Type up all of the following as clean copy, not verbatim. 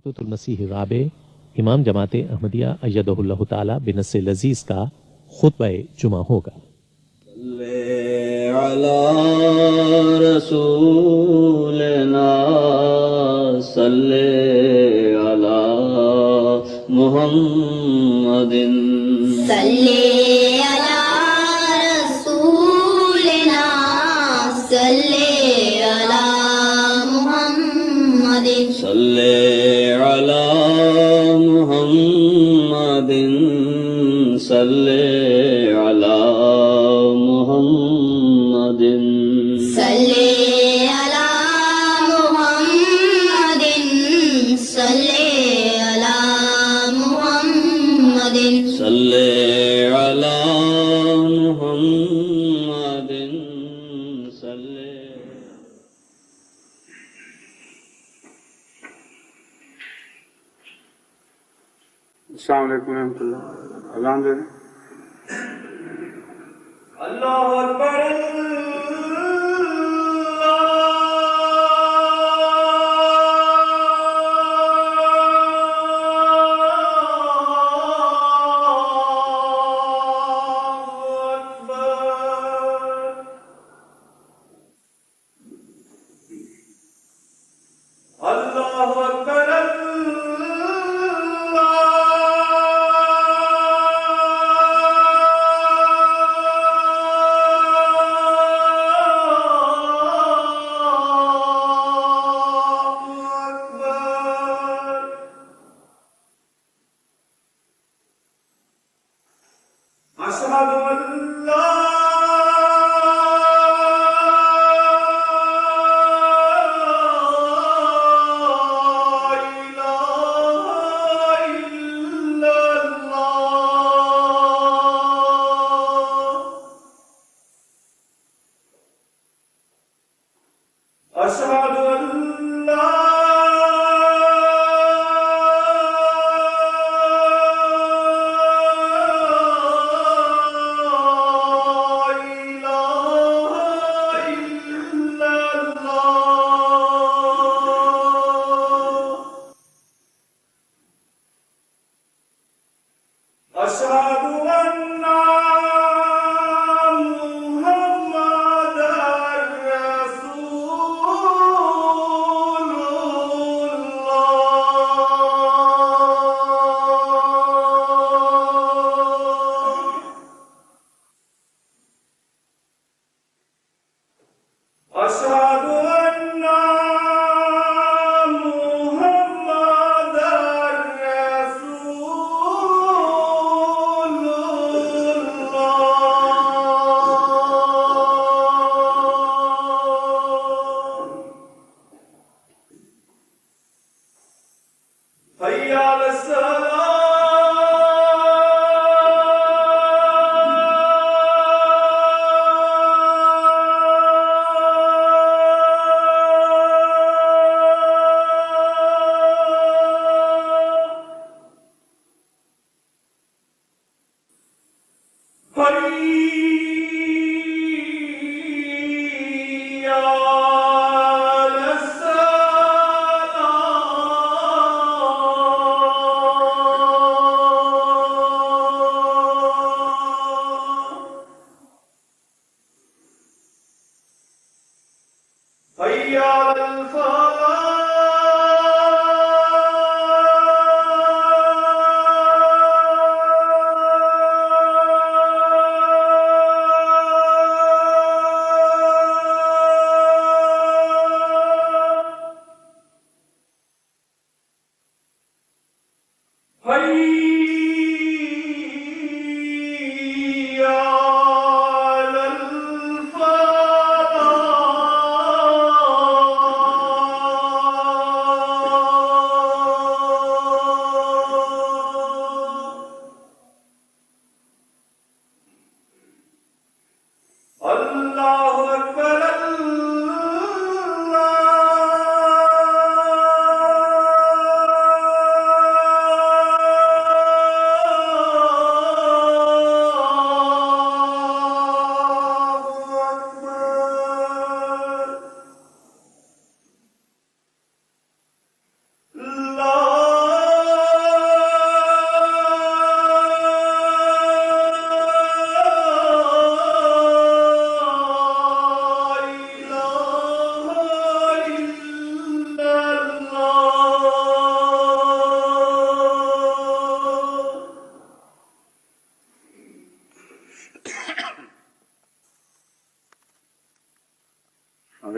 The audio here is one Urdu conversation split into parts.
خطوط المسیح رابع امام جماعت احمدیہ ایدہ اللہ تعالی بنص لذیذ کا خطبہ جمعہ ہوگا۔ صلی علی رسولنا صلی علی محمد صلی علی رسولنا صلی علی محمد صلی علی محمد صلی علی محمد صلی علی محمد صلی علی محمد صلی علی محمد صلی۔ السلام علیکم ورحمۃ اللہ۔ اذان دے دیں۔ اللہ اکبر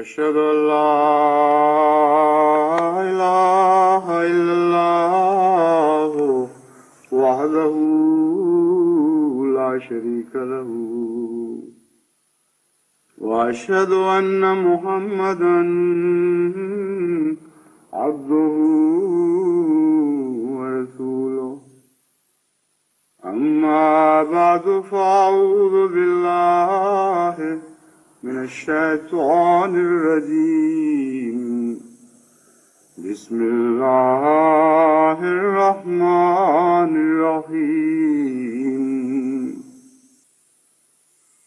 أشهد أن لا إله إلا الله وحده لا شريك له وأشهد أن محمدا عبده ورسوله أما بعد فأعوذ بالله من الشيطان الرجيم بسم الله الرحمن الرحيم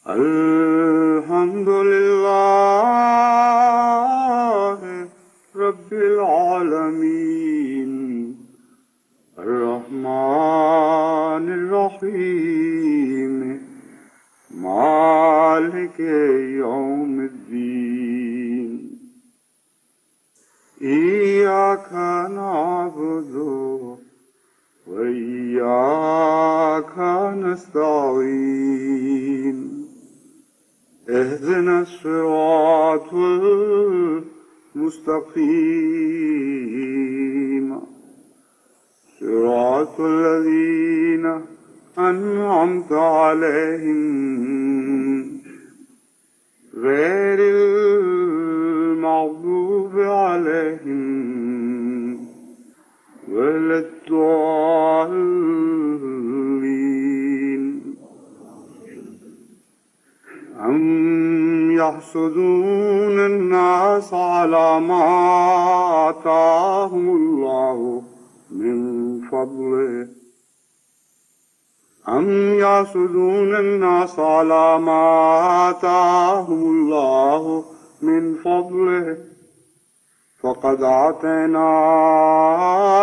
الحمد لله رب العالمين الرحمن الرحيم مالك يوم الدين إياك نعبد وإياك نستعين اهدنا الصراط المستقيم صراط الذين أنعمت عليهم غير المغضوب عليهم ولا الضالين أم يحسدون الناس على ما آتاهم الله من فضله أم يحسدون الناس على ما آتاهم الله من فضله فقد آتينا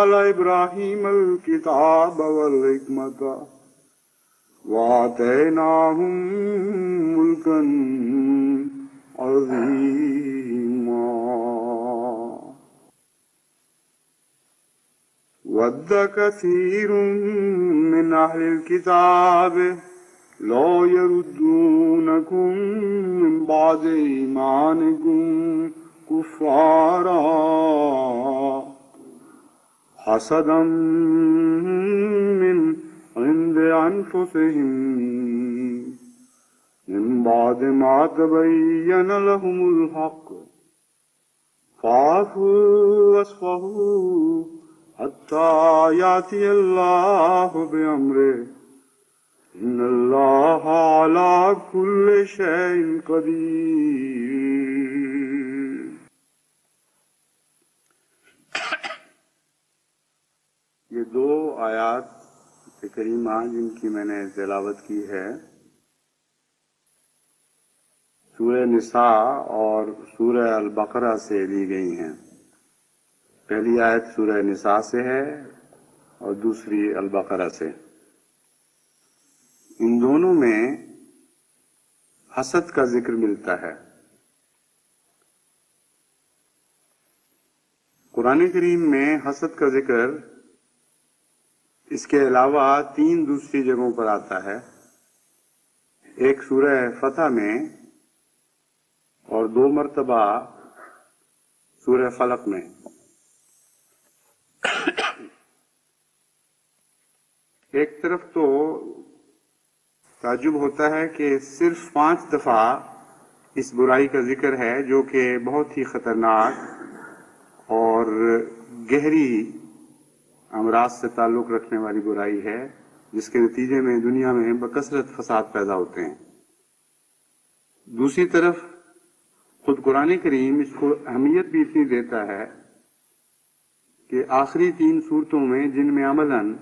آل إبراهيم الكتاب والحكمة وآتيناهم ملكا عظيما ود كثير من أهل الكتاب لو يردونكم من بعد إيمانكم كفارا حسدا من عند أنفسهم من بعد ما تبين لهم الحق فاعفوا واصفحوا حتى يأتي الله بأمره إن الله على كل شيء قدير. یہ دو آیات کریمہ جن کی میں نے تلاوت کی ہے سورہ نساء اور سورہ البقرہ سے لی گئی ہیں. پہلی آیت سورہ نساء سے ہے اور دوسری البقرہ سے. ان دونوں میں حسد کا ذکر ملتا ہے. قرآن کریم میں حسد کا ذکر اس کے علاوہ 3 دوسری جگہوں پر آتا ہے. ایک سورہ فتح میں اور 2 مرتبہ سورہ فلق میں. ایک طرف تو تعجب ہوتا ہے کہ صرف 5 دفعہ اس برائی کا ذکر ہے جو کہ بہت ہی خطرناک اور گہری امراض سے تعلق رکھنے والی برائی ہے جس کے نتیجے میں دنیا میں بکثرت فساد پیدا ہوتے ہیں. دوسری طرف خود قرآن کریم اس کو اہمیت بھی اتنی دیتا ہے کہ آخری 3 صورتوں میں جن میں عملاً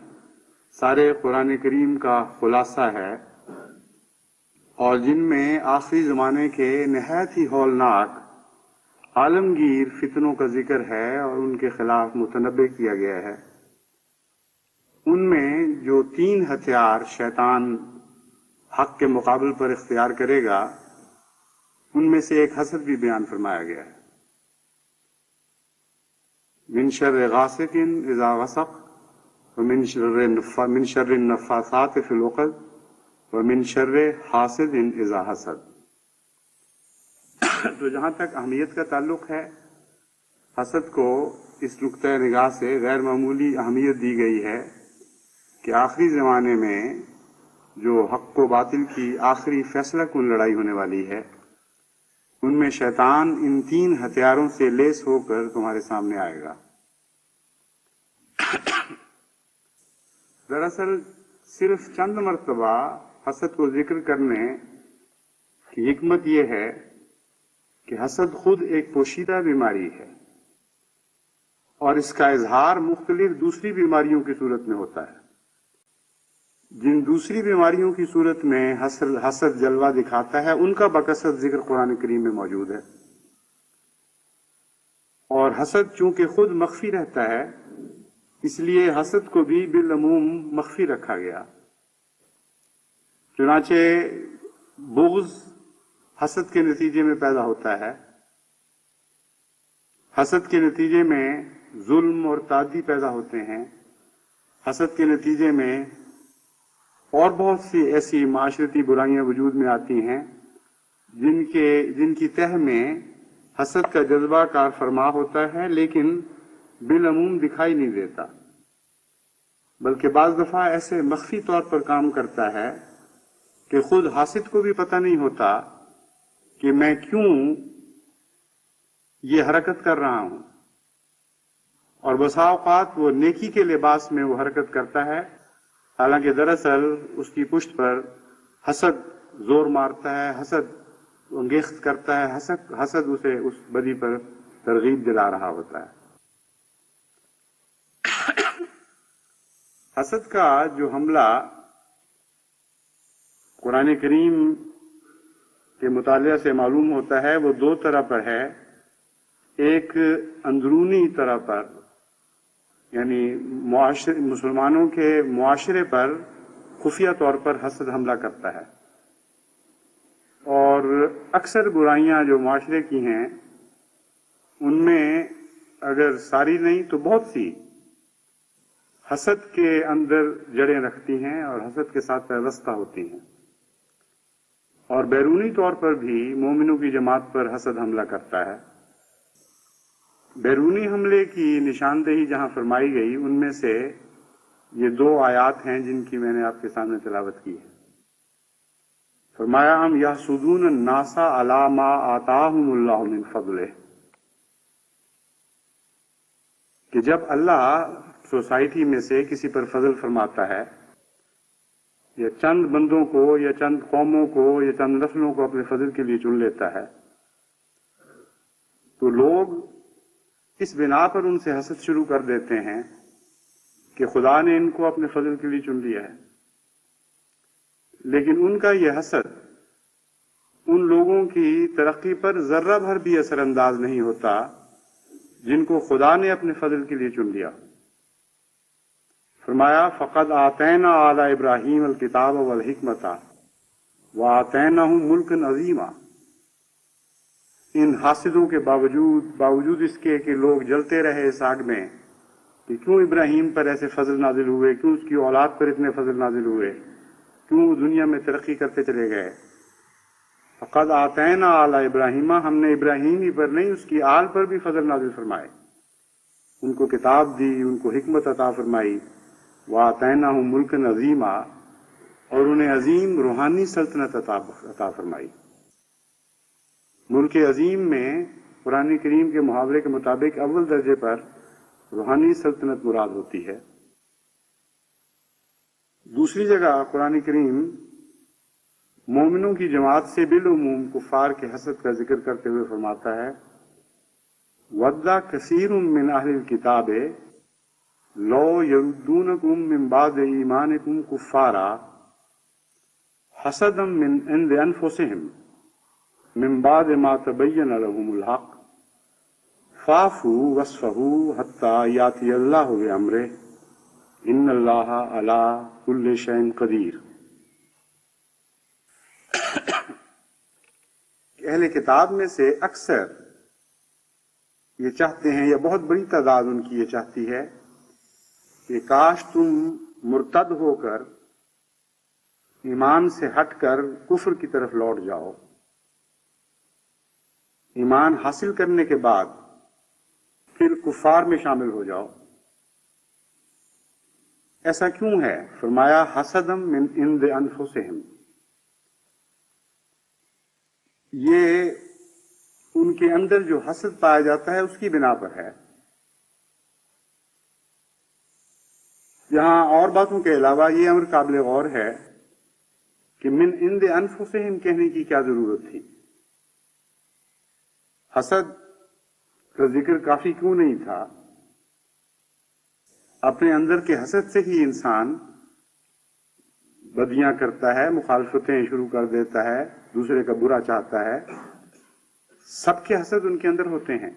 سارے قرآن کریم کا خلاصہ ہے اور جن میں آخری زمانے کے نہایت ہی ہولناک عالمگیر فتنوں کا ذکر ہے اور ان کے خلاف متنبع کیا گیا ہے، ان میں جو 3 ہتھیار شیطان حق کے مقابل پر اختیار کرے گا ان میں سے ایک حسد بھی بیان فرمایا گیا ہے. من شر غاسق اذا وسق ومن شر النفاثات فی العقد ومن شر حاسد اذا حسد. تو جہاں تک اہمیت کا تعلق ہے، حسد کو اس نقطۂ نگاہ سے غیر معمولی اہمیت دی گئی ہے کہ آخری زمانے میں جو حق و باطل کی آخری فیصلہ کن لڑائی ہونے والی ہے، ان میں شیطان ان 3 ہتھیاروں سے لیس ہو کر تمہارے سامنے آئے گا۔ دراصل صرف چند مرتبہ حسد کو ذکر کرنے کی حکمت یہ ہے کہ حسد خود ایک پوشیدہ بیماری ہے، اور اس کا اظہار مختلف دوسری بیماریوں کی صورت میں ہوتا ہے۔ جن دوسری بیماریوں کی صورت میں حسد جلوہ دکھاتا ہے، ان کا بکثرت ذکر قرآن کریم میں موجود ہے، اور حسد چونکہ خود مخفی رہتا ہے، اس لیے حسد کو بھی بالعموم مخفی رکھا گیا۔ چنانچہ بغض حسد کے نتیجے میں پیدا ہوتا ہے، حسد کے نتیجے میں ظلم اور تعدی پیدا ہوتے ہیں، حسد کے نتیجے میں اور بہت سی ایسی معاشرتی برائیاں وجود میں آتی ہیں جن کی تہ میں حسد کا جذبہ کار فرما ہوتا ہے، لیکن بالعموم دکھائی نہیں دیتا، بلکہ بعض دفعہ ایسے مخفی طور پر کام کرتا ہے کہ خود حاسد کو بھی پتہ نہیں ہوتا کہ میں کیوں یہ حرکت کر رہا ہوں، اور بسا اوقات وہ نیکی کے لباس میں وہ حرکت کرتا ہے، حالانکہ دراصل اس کی پشت پر حسد زور مارتا ہے، حسد انگیخت کرتا ہے، حسد اسے اس بدی پر ترغیب دلا رہا ہوتا ہے۔ حسد کا جو حملہ قرآن کریم کے مطالعہ سے معلوم ہوتا ہے، وہ 2 طرح پر ہے۔ ایک اندرونی طرح پر، یعنی مسلمانوں کے معاشرے پر خفیہ طور پر حسد حملہ کرتا ہے، اور اکثر برائیاں جو معاشرے کی ہیں ان میں اگر ساری نہیں تو بہت سی حسد کے اندر جڑیں رکھتی ہیں اور حسد کے ساتھ پیوستہ ہوتی ہیں، اور بیرونی طور پر بھی مومنوں کی جماعت پر حسد حملہ کرتا ہے۔ بیرونی حملے کی نشاندہی جہاں فرمائی گئی، ان میں سے یہ 2 آیات ہیں جن کی میں نے آپ کے سامنے تلاوت کی ہے۔ فرمایا ہم یحسدون الناس علی ما آتاہم اللہ من فضلہ، کہ جب اللہ سوسائٹی میں سے کسی پر فضل فرماتا ہے، یا چند بندوں کو یا چند قوموں کو یا چند نسلوں کو اپنے فضل کے لیے چن لیتا ہے، تو لوگ اس بنا پر ان سے حسد شروع کر دیتے ہیں کہ خدا نے ان کو اپنے فضل کے لیے چن لیا ہے۔ لیکن ان کا یہ حسد ان لوگوں کی ترقی پر ذرہ بھر بھی اثر انداز نہیں ہوتا جن کو خدا نے اپنے فضل کے لیے چن لیا۔ فرمایا فقد آتینا آل ابراہیم الکتاب والحکمت وآتیناہم ملکا عظیما، ان حاسدوں کے باوجود اس کے کہ لوگ جلتے رہے اس آگ میں کہ کیوں ابراہیم پر ایسے فضل نازل ہوئے، کیوں اس کی اولاد پر اتنے فضل نازل ہوئے، کیوں وہ دنیا میں ترقی کرتے چلے گئے۔ فقد آتینا آل ابراہیم، ہم نے ابراہیم ہی پر نہیں اس کی آل پر بھی فضل نازل فرمائے، ان کو کتاب دی، ان کو حکمت عطا فرمائی، وآتیناہم ملکا عظیما، اور انہیں عظیم روحانی سلطنت عطا فرمائی۔ ملک عظیم میں قرآن کریم کے محاورے کے مطابق اول درجے پر روحانی سلطنت مراد ہوتی ہے۔ دوسری جگہ قرآن کریم مومنوں کی جماعت سے بالعموم کفار کے حسد کا ذکر کرتے ہوئے فرماتا ہے وَدَّ كَثِيرٌ مِّنْ أَهْلِ الْكِتَابِ لَوْ يَرُدُّونَكُم مِّن بَعْدِ إِيمَانِكُمْ كُفَّارًا حَسَدًا مِّنْ عِندِ أَنفُسِهِمْ من بعد ما تبین لهم الحق فاعفوا واصفحوا حتی یاتی اللہ بامرہ ان اللہ علی کل شیء قدیر۔ اہل کتاب میں سے اکثر یہ چاہتے ہیں، یا بہت بڑی تعداد ان کی یہ چاہتی ہے کہ کاش تم مرتد ہو کر ایمان سے ہٹ کر کفر کی طرف لوٹ جاؤ، ایمان حاصل کرنے کے بعد پھر کفار میں شامل ہو جاؤ. ایسا کیوں ہے؟ فرمایا حسدم من عند انفسہم، یہ ان کے اندر جو حسد پایا جاتا ہے اس کی بنا پر ہے. یہاں اور باتوں کے علاوہ یہ امر قابل غور ہے کہ من عند انفسہم کہنے کی کیا ضرورت تھی؟ حسد کا ذکر کافی کیوں نہیں تھا؟ اپنے اندر کے حسد سے ہی انسان بدیاں کرتا ہے، مخالفتیں شروع کر دیتا ہے، دوسرے کا برا چاہتا ہے. سب کے حسد ان کے اندر ہوتے ہیں.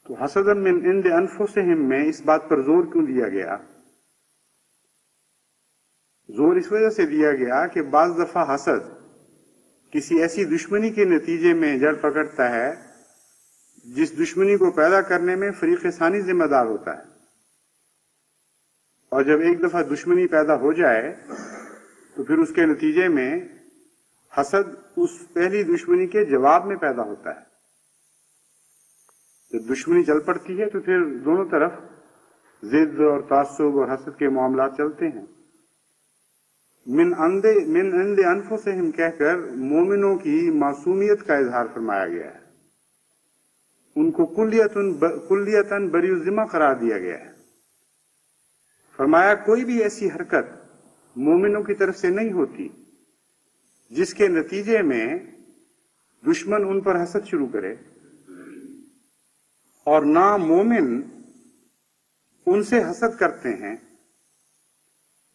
تو حسد من عند انفسہم میں اس بات پر زور کیوں دیا گیا؟ زور اس وجہ سے دیا گیا کہ بعض دفعہ حسد کسی ایسی دشمنی کے نتیجے میں جڑ پکڑتا ہے جس دشمنی کو پیدا کرنے میں فریق ثانی ذمہ دار ہوتا ہے. اور جب ایک دفعہ دشمنی پیدا ہو جائے تو پھر اس کے نتیجے میں حسد اس پہلی دشمنی کے جواب میں پیدا ہوتا ہے. جب دشمنی چل پڑتی ہے تو پھر دونوں طرف ضد اور تعصب اور حسد کے معاملات چلتے ہیں. من عند انفسہم کہہ کر مومنوں کی معصومیت کا اظہار فرمایا گیا ہے. ان کو کلیتاً بری الذمہ قرار دیا گیا ہے. فرمایا کوئی بھی ایسی حرکت مومنوں کی طرف سے نہیں ہوتی جس کے نتیجے میں دشمن ان پر حسد شروع کرے، اور نہ مومن ان سے حسد کرتے ہیں.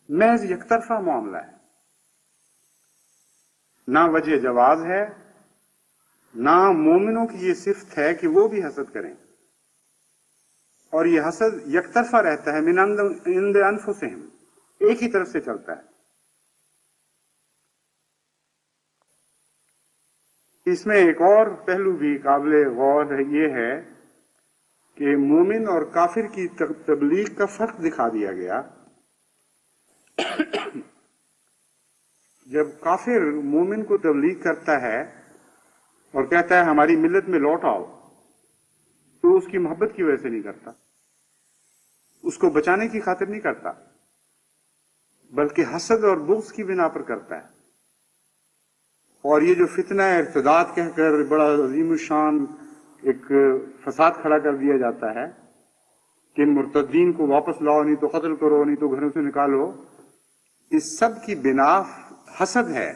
محض یک طرفہ معاملہ ہے، نہ وجہ جواز ہے، نہ مومنوں کی یہ صفت ہے کہ وہ بھی حسد کریں. اور یہ حسد یک طرفہ رہتا ہے، من عند انفسہم، ایک ہی طرف سے چلتا ہے. اس میں ایک اور پہلو بھی قابل غور یہ ہے کہ مومن اور کافر کی تبلیغ کا فرق دکھا دیا گیا. جب کافر مومن کو تبلیغ کرتا ہے اور کہتا ہے ہماری ملت میں لوٹ آؤ، تو اس کی محبت کی وجہ سے نہیں کرتا، اس کو بچانے کی خاطر نہیں کرتا، بلکہ حسد اور بغض کی بنا پر کرتا ہے. اور یہ جو فتنہ ارتداد کہہ کر بڑا عظیم الشان ایک فساد کھڑا کر دیا جاتا ہے کہ ان مرتدین کو واپس لاؤ، نہیں تو قتل کرو، نہیں تو گھروں سے نکالو، اس سب کی بنا حسد ہے.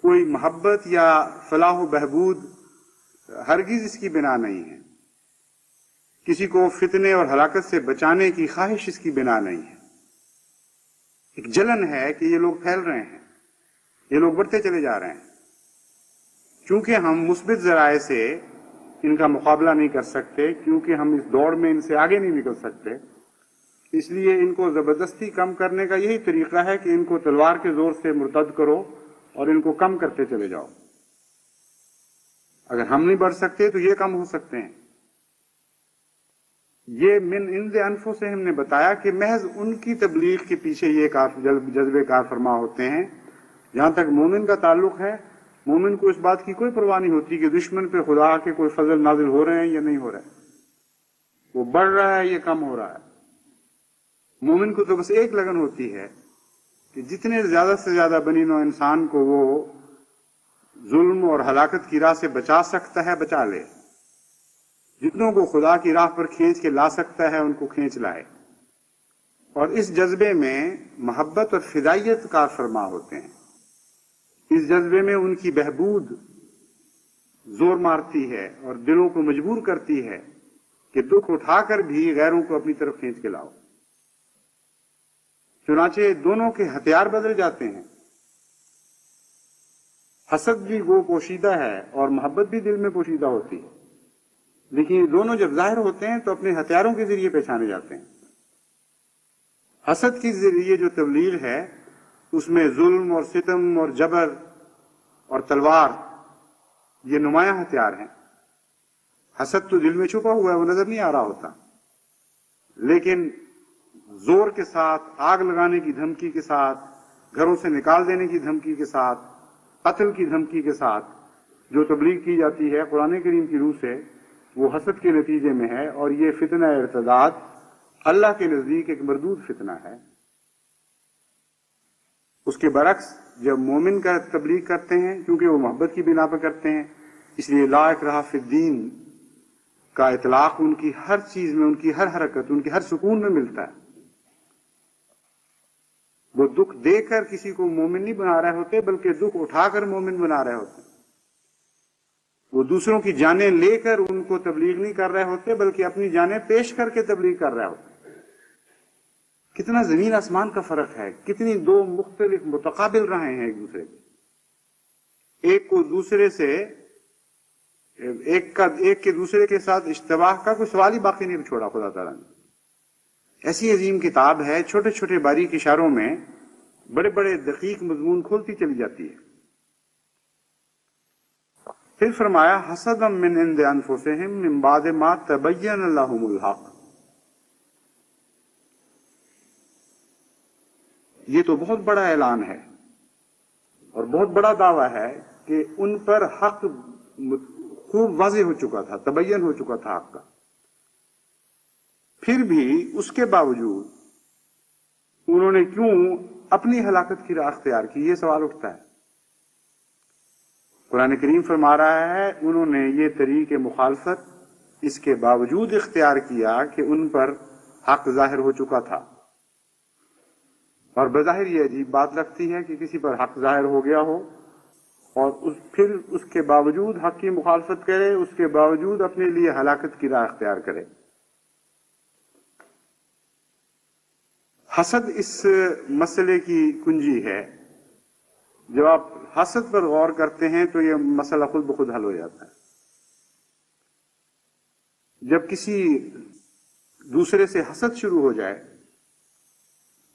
کوئی محبت یا فلاح و بہبود ہرگز اس کی بنا نہیں ہے. کسی کو فتنے اور ہلاکت سے بچانے کی خواہش اس کی بنا نہیں ہے. ایک جلن ہے کہ یہ لوگ پھیل رہے ہیں، یہ لوگ بڑھتے چلے جا رہے ہیں. چونکہ ہم مثبت ذرائع سے ان کا مقابلہ نہیں کر سکتے، کیونکہ ہم اس دوڑ میں ان سے آگے نہیں نکل سکتے، اس لیے ان کو زبردستی کم کرنے کا یہی طریقہ ہے کہ ان کو تلوار کے زور سے مرتد کرو اور ان کو کم کرتے چلے جاؤ. اگر ہم نہیں بڑھ سکتے تو یہ کم ہو سکتے ہیں. یہ من عند انفسہم نے بتایا کہ محض ان کی تبلیغ کے پیچھے یہ جذبے کار فرما ہوتے ہیں. جہاں تک مومن کا تعلق ہے، مومن کو اس بات کی کوئی پرواہ نہیں ہوتی کہ دشمن پہ خدا کے کوئی فضل نازل ہو رہے ہیں یا نہیں ہو رہے، وہ بڑھ رہا ہے یا کم ہو رہا ہے. مومن کو تو بس ایک لگن ہوتی ہے کہ جتنے زیادہ سے زیادہ بنی نوع انسان کو وہ ظلم اور ہلاکت کی راہ سے بچا سکتا ہے بچا لے، جتنوں کو خدا کی راہ پر کھینچ کے لا سکتا ہے ان کو کھینچ لائے. اور اس جذبے میں محبت اور فدائیت کار فرما ہوتے ہیں. اس جذبے میں ان کی بہبود زور مارتی ہے اور دلوں کو مجبور کرتی ہے کہ دکھ اٹھا کر بھی غیروں کو اپنی طرف کھینچ کے لاؤ. چنانچہ دونوں کے ہتھیار بدل جاتے ہیں. حسد بھی وہ پوشیدہ ہے اور محبت بھی دل میں پوشیدہ ہوتی ہے، لیکن یہ دونوں جب ظاہر ہوتے ہیں تو اپنے ہتھیاروں کے ذریعے پہچانے جاتے ہیں. حسد کے ذریعے جو تبلیغ ہے اس میں ظلم اور ستم اور جبر اور تلوار یہ نمایاں ہتھیار ہیں. حسد تو دل میں چھپا ہوا ہے، وہ نظر نہیں آ رہا ہوتا، لیکن زور کے ساتھ، آگ لگانے کی دھمکی کے ساتھ، گھروں سے نکال دینے کی دھمکی کے ساتھ، قتل کی دھمکی کے ساتھ جو تبلیغ کی جاتی ہے قرآن کریم کی روح سے وہ حسد کے نتیجے میں ہے، اور یہ فتنہ ارتداد اللہ کے نزدیک ایک مردود فتنہ ہے۔ اس کے برعکس جب مومن کا تبلیغ کرتے ہیں، کیونکہ وہ محبت کی بنا پر کرتے ہیں، اس لیے لا اکراہ فی الدین کا اطلاق ان کی ہر چیز میں، ان کی ہر حرکت، ان کی ہر سکون میں ملتا ہے۔ وہ دکھ دے کر کسی کو مومن نہیں بنا رہے ہوتے، بلکہ دکھ اٹھا کر مومن بنا رہے ہوتے۔ وہ دوسروں کی جانیں لے کر ان کو تبلیغ نہیں کر رہے ہوتے، بلکہ اپنی جانیں پیش کر کے تبلیغ کر رہے ہوتے۔ کتنا زمین آسمان کا فرق ہے، کتنی دو مختلف متقابل راہیں ہیں ایک دوسرے کی۔ ایک کو دوسرے سے ایک کے دوسرے کے ساتھ اشتباہ کا کوئی سوال ہی باقی نہیں چھوڑا خدا تعالیٰ نے۔ ایسی عظیم کتاب ہے، چھوٹے چھوٹے باریک اشاروں میں بڑے بڑے دقیق مضمون کھولتی چلی جاتی ہے۔ پھر فرمایا حسدا من عند انفسہم من بعد ما تبین لہم الحق۔ یہ تو بہت بڑا اعلان ہے اور بہت بڑا دعویٰ ہے کہ ان پر حق خوب واضح ہو چکا تھا، تبین ہو چکا تھا حق کا، پھر بھی اس کے باوجود انہوں نے کیوں اپنی ہلاکت کی راہ اختیار کی؟ یہ سوال اٹھتا ہے۔ قرآن کریم فرما رہا ہے انہوں نے یہ طریق مخالفت اس کے باوجود اختیار کیا کہ ان پر حق ظاہر ہو چکا تھا۔ اور بظاہر یہ عجیب بات لگتی ہے کہ کسی پر حق ظاہر ہو گیا ہو اور پھر اس کے باوجود حق کی مخالفت کرے، اس کے باوجود اپنے لیے ہلاکت کی راہ اختیار کرے۔ حسد اس مسئلے کی کنجی ہے۔ جب آپ حسد پر غور کرتے ہیں تو یہ مسئلہ خود بخود حل ہو جاتا ہے۔ جب کسی دوسرے سے حسد شروع ہو جائے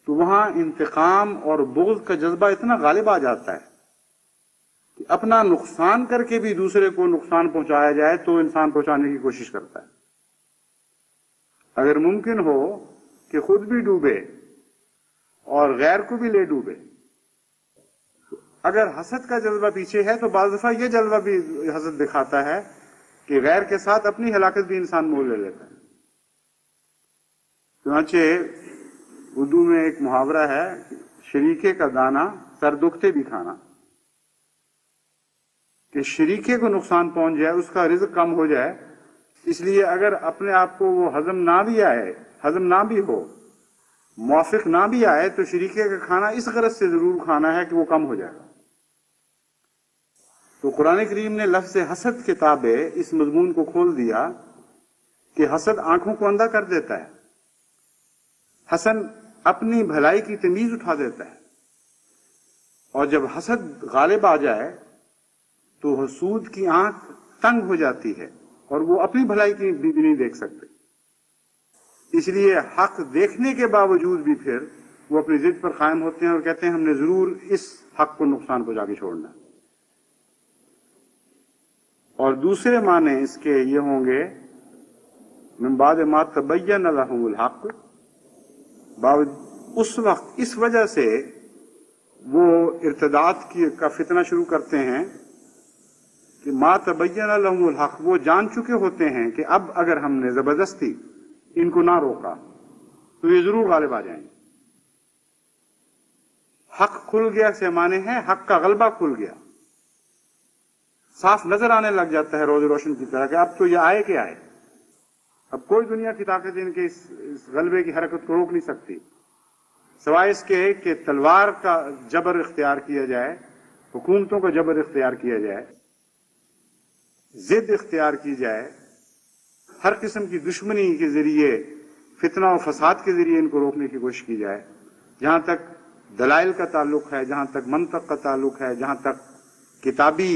تو وہاں انتقام اور بغض کا جذبہ اتنا غالب آ جاتا ہے کہ اپنا نقصان کر کے بھی دوسرے کو نقصان پہنچایا جائے تو انسان پہنچانے کی کوشش کرتا ہے۔ اگر ممکن ہو کہ خود بھی ڈوبے اور غیر کو بھی لے ڈوبے۔ اگر حسد کا جذبہ پیچھے ہے تو بعض دفعہ یہ جذبہ بھی حسد دکھاتا ہے کہ غیر کے ساتھ اپنی ہلاکت بھی انسان مول لے لیتا ہے۔ چنانچہ اردو میں ایک محاورہ ہے، شریکے کا دانا سر دکھتے بھی کھانا، کہ شریکے کو نقصان پہنچ جائے، اس کا رزق کم ہو جائے، اس لیے اگر اپنے آپ کو وہ ہضم نہ بھی ہو، موافق نہ بھی آئے تو شریکے کا کھانا اس غرض سے ضرور کھانا ہے کہ وہ کم ہو جائے گا۔ تو قرآن کریم نے لفظ حسد کے تابع اس مضمون کو کھول دیا کہ حسد آنکھوں کو اندھا کر دیتا ہے، حسد اپنی بھلائی کی تمیز اٹھا دیتا ہے، اور جب حسد غالب آ جائے تو حسود کی آنکھ تنگ ہو جاتی ہے اور وہ اپنی بھلائی کی بھی نہیں دیکھ سکتے۔ اس لیے حق دیکھنے کے باوجود بھی پھر وہ اپنی ضد پر قائم ہوتے ہیں اور کہتے ہیں ہم نے ضرور اس حق کو نقصان پہنچا کے چھوڑنا۔ اور دوسرے معنی اس کے یہ ہوں گے من بعد ما تبین لہم الحق، اس وقت اس وجہ سے وہ ارتداد کا فتنہ شروع کرتے ہیں کہ ما تبین لہم الحق، وہ جان چکے ہوتے ہیں کہ اب اگر ہم نے زبردستی ان کو نہ روکا تو یہ ضرور غالب آ جائیں گے۔ حق کھل گیا سے معنی ہے حق کا غلبہ کھل گیا، صاف نظر آنے لگ جاتا ہے روز روشن کی طرح کہ اب تو یہ آئے کہ آئے، اب کوئی دنیا کی طاقت ان کے اس غلبے کی حرکت کو روک نہیں سکتی، سوائے اس کے کہ تلوار کا جبر اختیار کیا جائے، حکومتوں کا جبر اختیار کیا جائے، ضد اختیار کی جائے، ہر قسم کی دشمنی کے ذریعے، فتنہ و فساد کے ذریعے ان کو روکنے کی کوشش کی جائے۔ جہاں تک دلائل کا تعلق ہے، جہاں تک منطق کا تعلق ہے، جہاں تک کتابی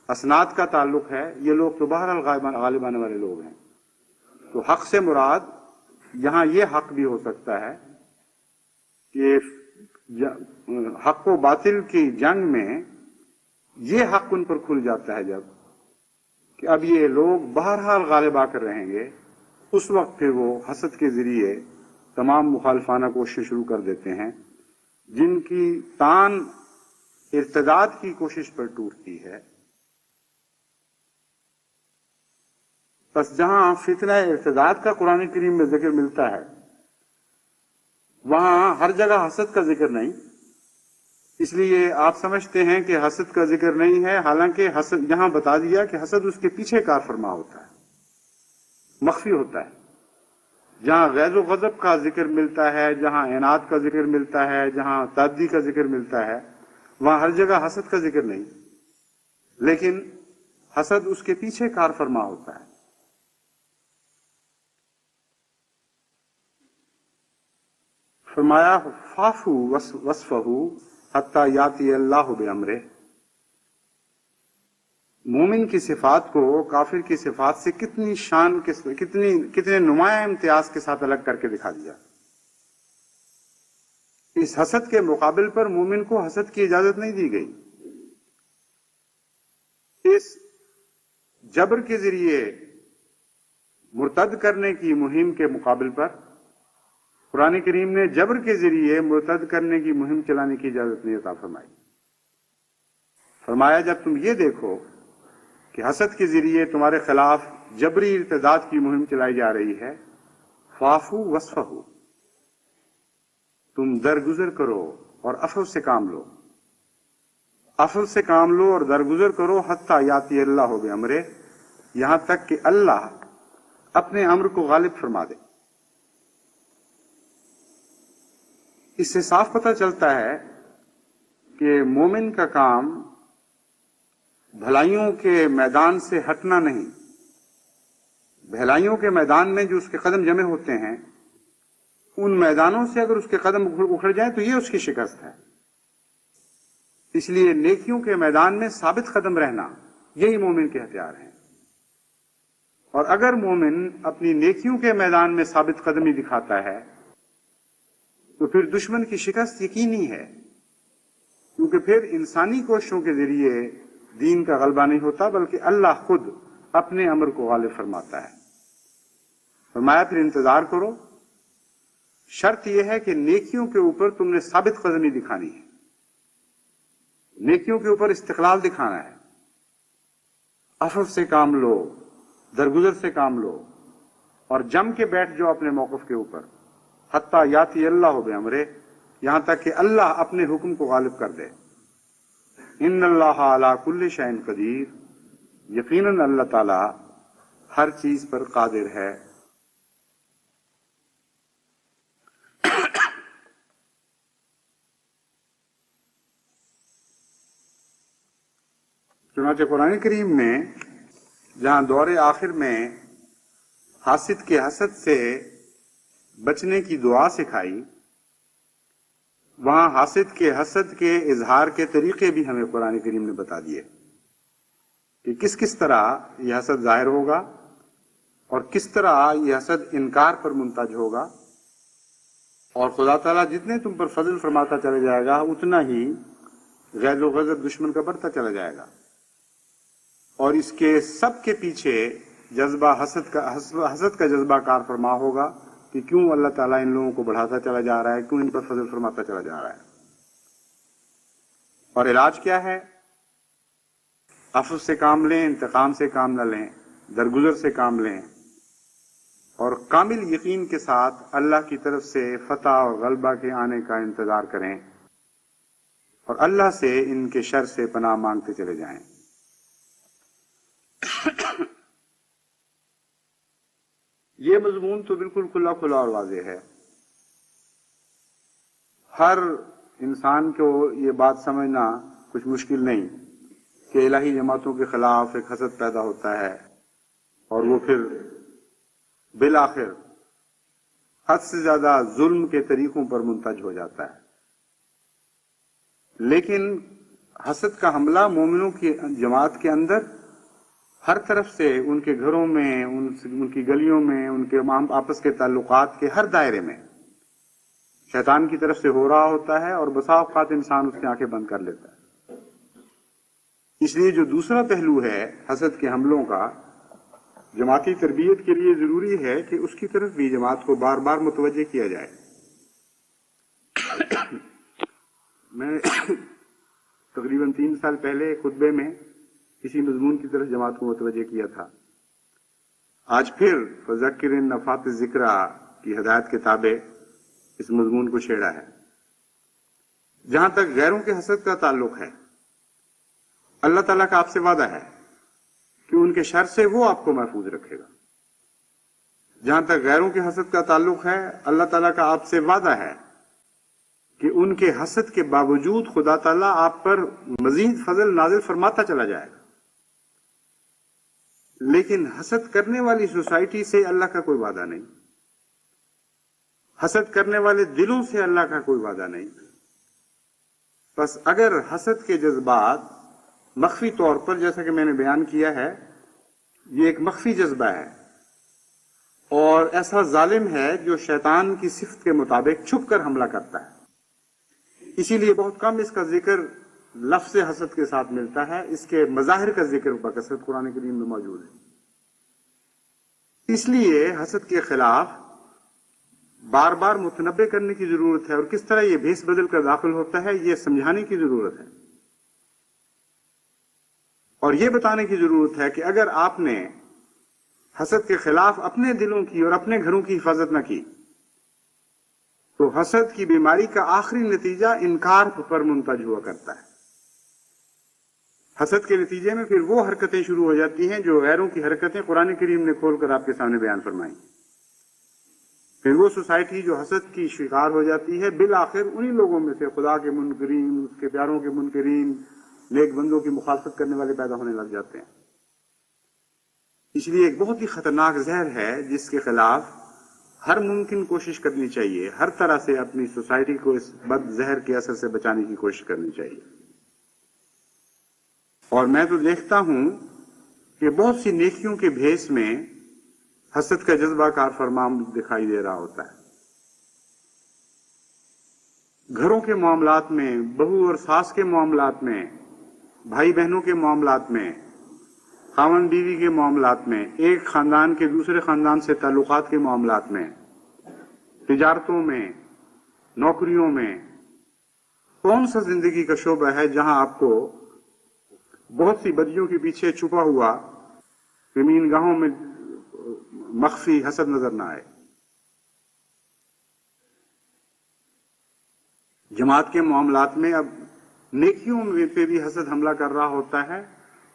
اسناد کا تعلق ہے، یہ لوگ تو بہرحال غالب آنے والے لوگ ہیں۔ تو حق سے مراد یہاں یہ حق بھی ہو سکتا ہے کہ حق و باطل کی جنگ میں یہ حق ان پر کھل جاتا ہے جب کہ اب یہ لوگ بہرحال غالب آ کر رہیں گے، اس وقت پھر وہ حسد کے ذریعے تمام مخالفانہ کوششیں شروع کر دیتے ہیں، جن کی تان ارتداد کی کوشش پر ٹوٹتی ہے، بس جہاں فتنہ ارتداد کا قرآن کریم میں ذکر ملتا ہے وہاں ہر جگہ حسد کا ذکر نہیں، اس لیے آپ سمجھتے ہیں کہ حسد کا ذکر نہیں ہے، حالانکہ حسد یہاں بتا دیا کہ حسد اس کے پیچھے کار فرما ہوتا ہے، مخفی ہوتا ہے۔ جہاں غیظ و غضب کا ذکر ملتا ہے، جہاں عناد کا ذکر ملتا ہے، جہاں تعدی کا ذکر ملتا ہے، وہاں ہر جگہ حسد کا ذکر نہیں، لیکن حسد اس کے پیچھے کار فرما ہوتا ہے۔ فرمایا فافو وصفہو حتی یاتی اللہ بامرہ، مومن کی صفات کو کافر کی صفات سے کتنی شان کتنے نمایاں امتیاز کے ساتھ الگ کر کے دکھا دیا۔ اس حسد کے مقابل پر مومن کو حسد کی اجازت نہیں دی گئی۔ اس جبر کے ذریعے مرتد کرنے کی مہم کے مقابل پر قرآن کریم نے جبر کے ذریعے مرتد کرنے کی مہم چلانے کی اجازت نہیں عطا فرمائی۔ فرمایا جب تم یہ دیکھو کہ حسد کے ذریعے تمہارے خلاف جبری ارتداد کی مہم چلائی جا رہی ہے، فافو وصفہو، تم درگزر کرو اور عفو سے کام لو، عفو سے کام لو اور درگزر کرو، حتی یاتی اللہ بامرہ، یہاں تک کہ اللہ اپنے امر کو غالب فرما دے۔ اس سے صاف پتہ چلتا ہے کہ مومن کا کام بھلائیوں کے میدان سے ہٹنا نہیں، بھلائیوں کے میدان میں جو اس کے قدم جمے ہوتے ہیں ان میدانوں سے اگر اس کے قدم اکھڑ جائیں تو یہ اس کی شکست ہے۔ اس لیے نیکیوں کے میدان میں ثابت قدم رہنا یہی مومن کے ہتھیار ہیں، اور اگر مومن اپنی نیکیوں کے میدان میں ثابت قدمی دکھاتا ہے تو پھر دشمن کی شکست یقینی ہے، کیونکہ پھر انسانی کوششوں کے ذریعے دین کا غلبہ نہیں ہوتا بلکہ اللہ خود اپنے امر کو غالب فرماتا ہے۔ فرمایا پھر انتظار کرو، شرط یہ ہے کہ نیکیوں کے اوپر تم نے ثابت قدمی دکھانی ہے، نیکیوں کے اوپر استقلال دکھانا ہے، عفو سے کام لو، درگزر سے کام لو، اور جم کے بیٹھ جاؤ اپنے موقف کے اوپر، حتی یاتی اللہ بامرہ، یہاں تک کہ اللہ اپنے حکم کو غالب کر دے۔ ان اللہ علی کل شیء قدیر، یقیناً اللہ تعالی ہر چیز پر قادر ہے۔ چنانچہ قرآن کریم میں جہاں دور آخر میں حاسد کے حسد سے بچنے کی دعا سکھائی، وہاں حاسد کے حسد کے اظہار کے طریقے بھی ہمیں قرآن کریم نے بتا دیے کہ کس کس طرح یہ حسد ظاہر ہوگا اور کس طرح یہ حسد انکار پر منتج ہوگا، اور خدا تعالیٰ جتنے تم پر فضل فرماتا چلا جائے گا اتنا ہی غیظ و غضب دشمن کا بڑھتا چلا جائے گا، اور اس کے سب کے پیچھے جذبہ حسد کا جذبہ کار فرما ہوگا کہ کیوں اللہ تعالیٰ ان لوگوں کو بڑھاتا چلا جا رہا ہے، کیوں ان پر فضل فرماتا چلا جا رہا ہے۔ اور علاج کیا ہے؟ عفو سے کام لیں، انتقام سے کام نہ لیں، درگزر سے کام لیں، اور کامل یقین کے ساتھ اللہ کی طرف سے فتح اور غلبہ کے آنے کا انتظار کریں، اور اللہ سے ان کے شر سے پناہ مانگتے چلے جائیں۔ یہ مضمون تو بالکل کھلا کھلا اور واضح ہے، ہر انسان کو یہ بات سمجھنا کچھ مشکل نہیں کہ الہی جماعتوں کے خلاف ایک حسد پیدا ہوتا ہے اور وہ پھر بالآخر حد سے زیادہ ظلم کے طریقوں پر منتج ہو جاتا ہے۔ لیکن حسد کا حملہ مومنوں کی جماعت کے اندر ہر طرف سے، ان کے گھروں میں، ان کی گلیوں میں، ان کے آپس کے تعلقات کے ہر دائرے میں شیطان کی طرف سے ہو رہا ہوتا ہے، اور بسا اوقات انسان اس کی آنکھیں بند کر لیتا ہے۔ اس لیے جو دوسرا پہلو ہے حسد کے حملوں کا، جماعتی تربیت کے لیے ضروری ہے کہ اس کی طرف بھی جماعت کو بار بار متوجہ کیا جائے۔ میں تقریباً 3 سال پہلے خطبے میں اسی مضمون کی طرف جماعت کو متوجہ کیا تھا۔ آج پھر فذکر ان نفعت الذکریٰ کی ہدایت کتابیں اس مضمون کو چھیڑا ہے. جہاں تک غیروں کے حسد کا تعلق ہے، اللہ تعالیٰ کا آپ سے وعدہ ہے کہ ان کے شر سے وہ آپ کو محفوظ رکھے گا. جہاں تک غیروں کے حسد کا تعلق ہے، اللہ تعالیٰ کا آپ سے وعدہ ہے کہ ان کے حسد کے باوجود خدا تعالیٰ آپ پر مزید فضل نازل فرماتا چلا جائے گا. لیکن حسد کرنے والی سوسائٹی سے اللہ کا کوئی وعدہ نہیں، حسد کرنے والے دلوں سے اللہ کا کوئی وعدہ نہیں. بس اگر حسد کے جذبات مخفی طور پر، جیسا کہ میں نے بیان کیا ہے، یہ ایک مخفی جذبہ ہے اور ایسا ظالم ہے جو شیطان کی صفت کے مطابق چھپ کر حملہ کرتا ہے. اسی لیے بہت کم اس کا ذکر لفظ حسد کے ساتھ ملتا ہے، اس کے مظاہر کا ذکر بکثرت قرآن کریم میں موجود ہے. اس لیے حسد کے خلاف بار بار متنبع کرنے کی ضرورت ہے، اور کس طرح یہ بھیس بدل کر داخل ہوتا ہے یہ سمجھانے کی ضرورت ہے، اور یہ بتانے کی ضرورت ہے کہ اگر آپ نے حسد کے خلاف اپنے دلوں کی اور اپنے گھروں کی حفاظت نہ کی تو حسد کی بیماری کا آخری نتیجہ انکار پر منتج ہوا کرتا ہے. حسد کے نتیجے میں پھر وہ حرکتیں شروع ہو جاتی ہیں جو غیروں کی حرکتیں قرآن کریم نے کھول کر آپ کے سامنے بیان فرمائی. پھر وہ سوسائٹی جو حسد کی شکار ہو جاتی ہے بالآخر انہی لوگوں میں سے خدا کے منکرین، اس کے پیاروں کے منکرین، نیک بندوں کی مخالفت کرنے والے پیدا ہونے لگ جاتے ہیں. اس لیے ایک بہت ہی خطرناک زہر ہے جس کے خلاف ہر ممکن کوشش کرنی چاہیے، ہر طرح سے اپنی سوسائٹی کو اس بد زہر کے اثر سے بچانے کی کوشش کرنی چاہیے. اور میں تو دیکھتا ہوں کہ بہت سی نیکیوں کے بھیس میں حسد کا جذبہ کار فرمان دکھائی دے رہا ہوتا ہے. گھروں کے معاملات میں، بہو اور ساس کے معاملات میں، بھائی بہنوں کے معاملات میں، خاوند بیوی کے معاملات میں، ایک خاندان کے دوسرے خاندان سے تعلقات کے معاملات میں، تجارتوں میں، نوکریوں میں، کون سا زندگی کا شعبہ ہے جہاں آپ کو بہت سی بدیوں کے پیچھے چھپا ہوا زمین گاہوں میں مخفی حسد نظر نہ آئے؟ جماعت کے معاملات میں اب نیکیوں میں پہ بھی حسد حملہ کر رہا ہوتا ہے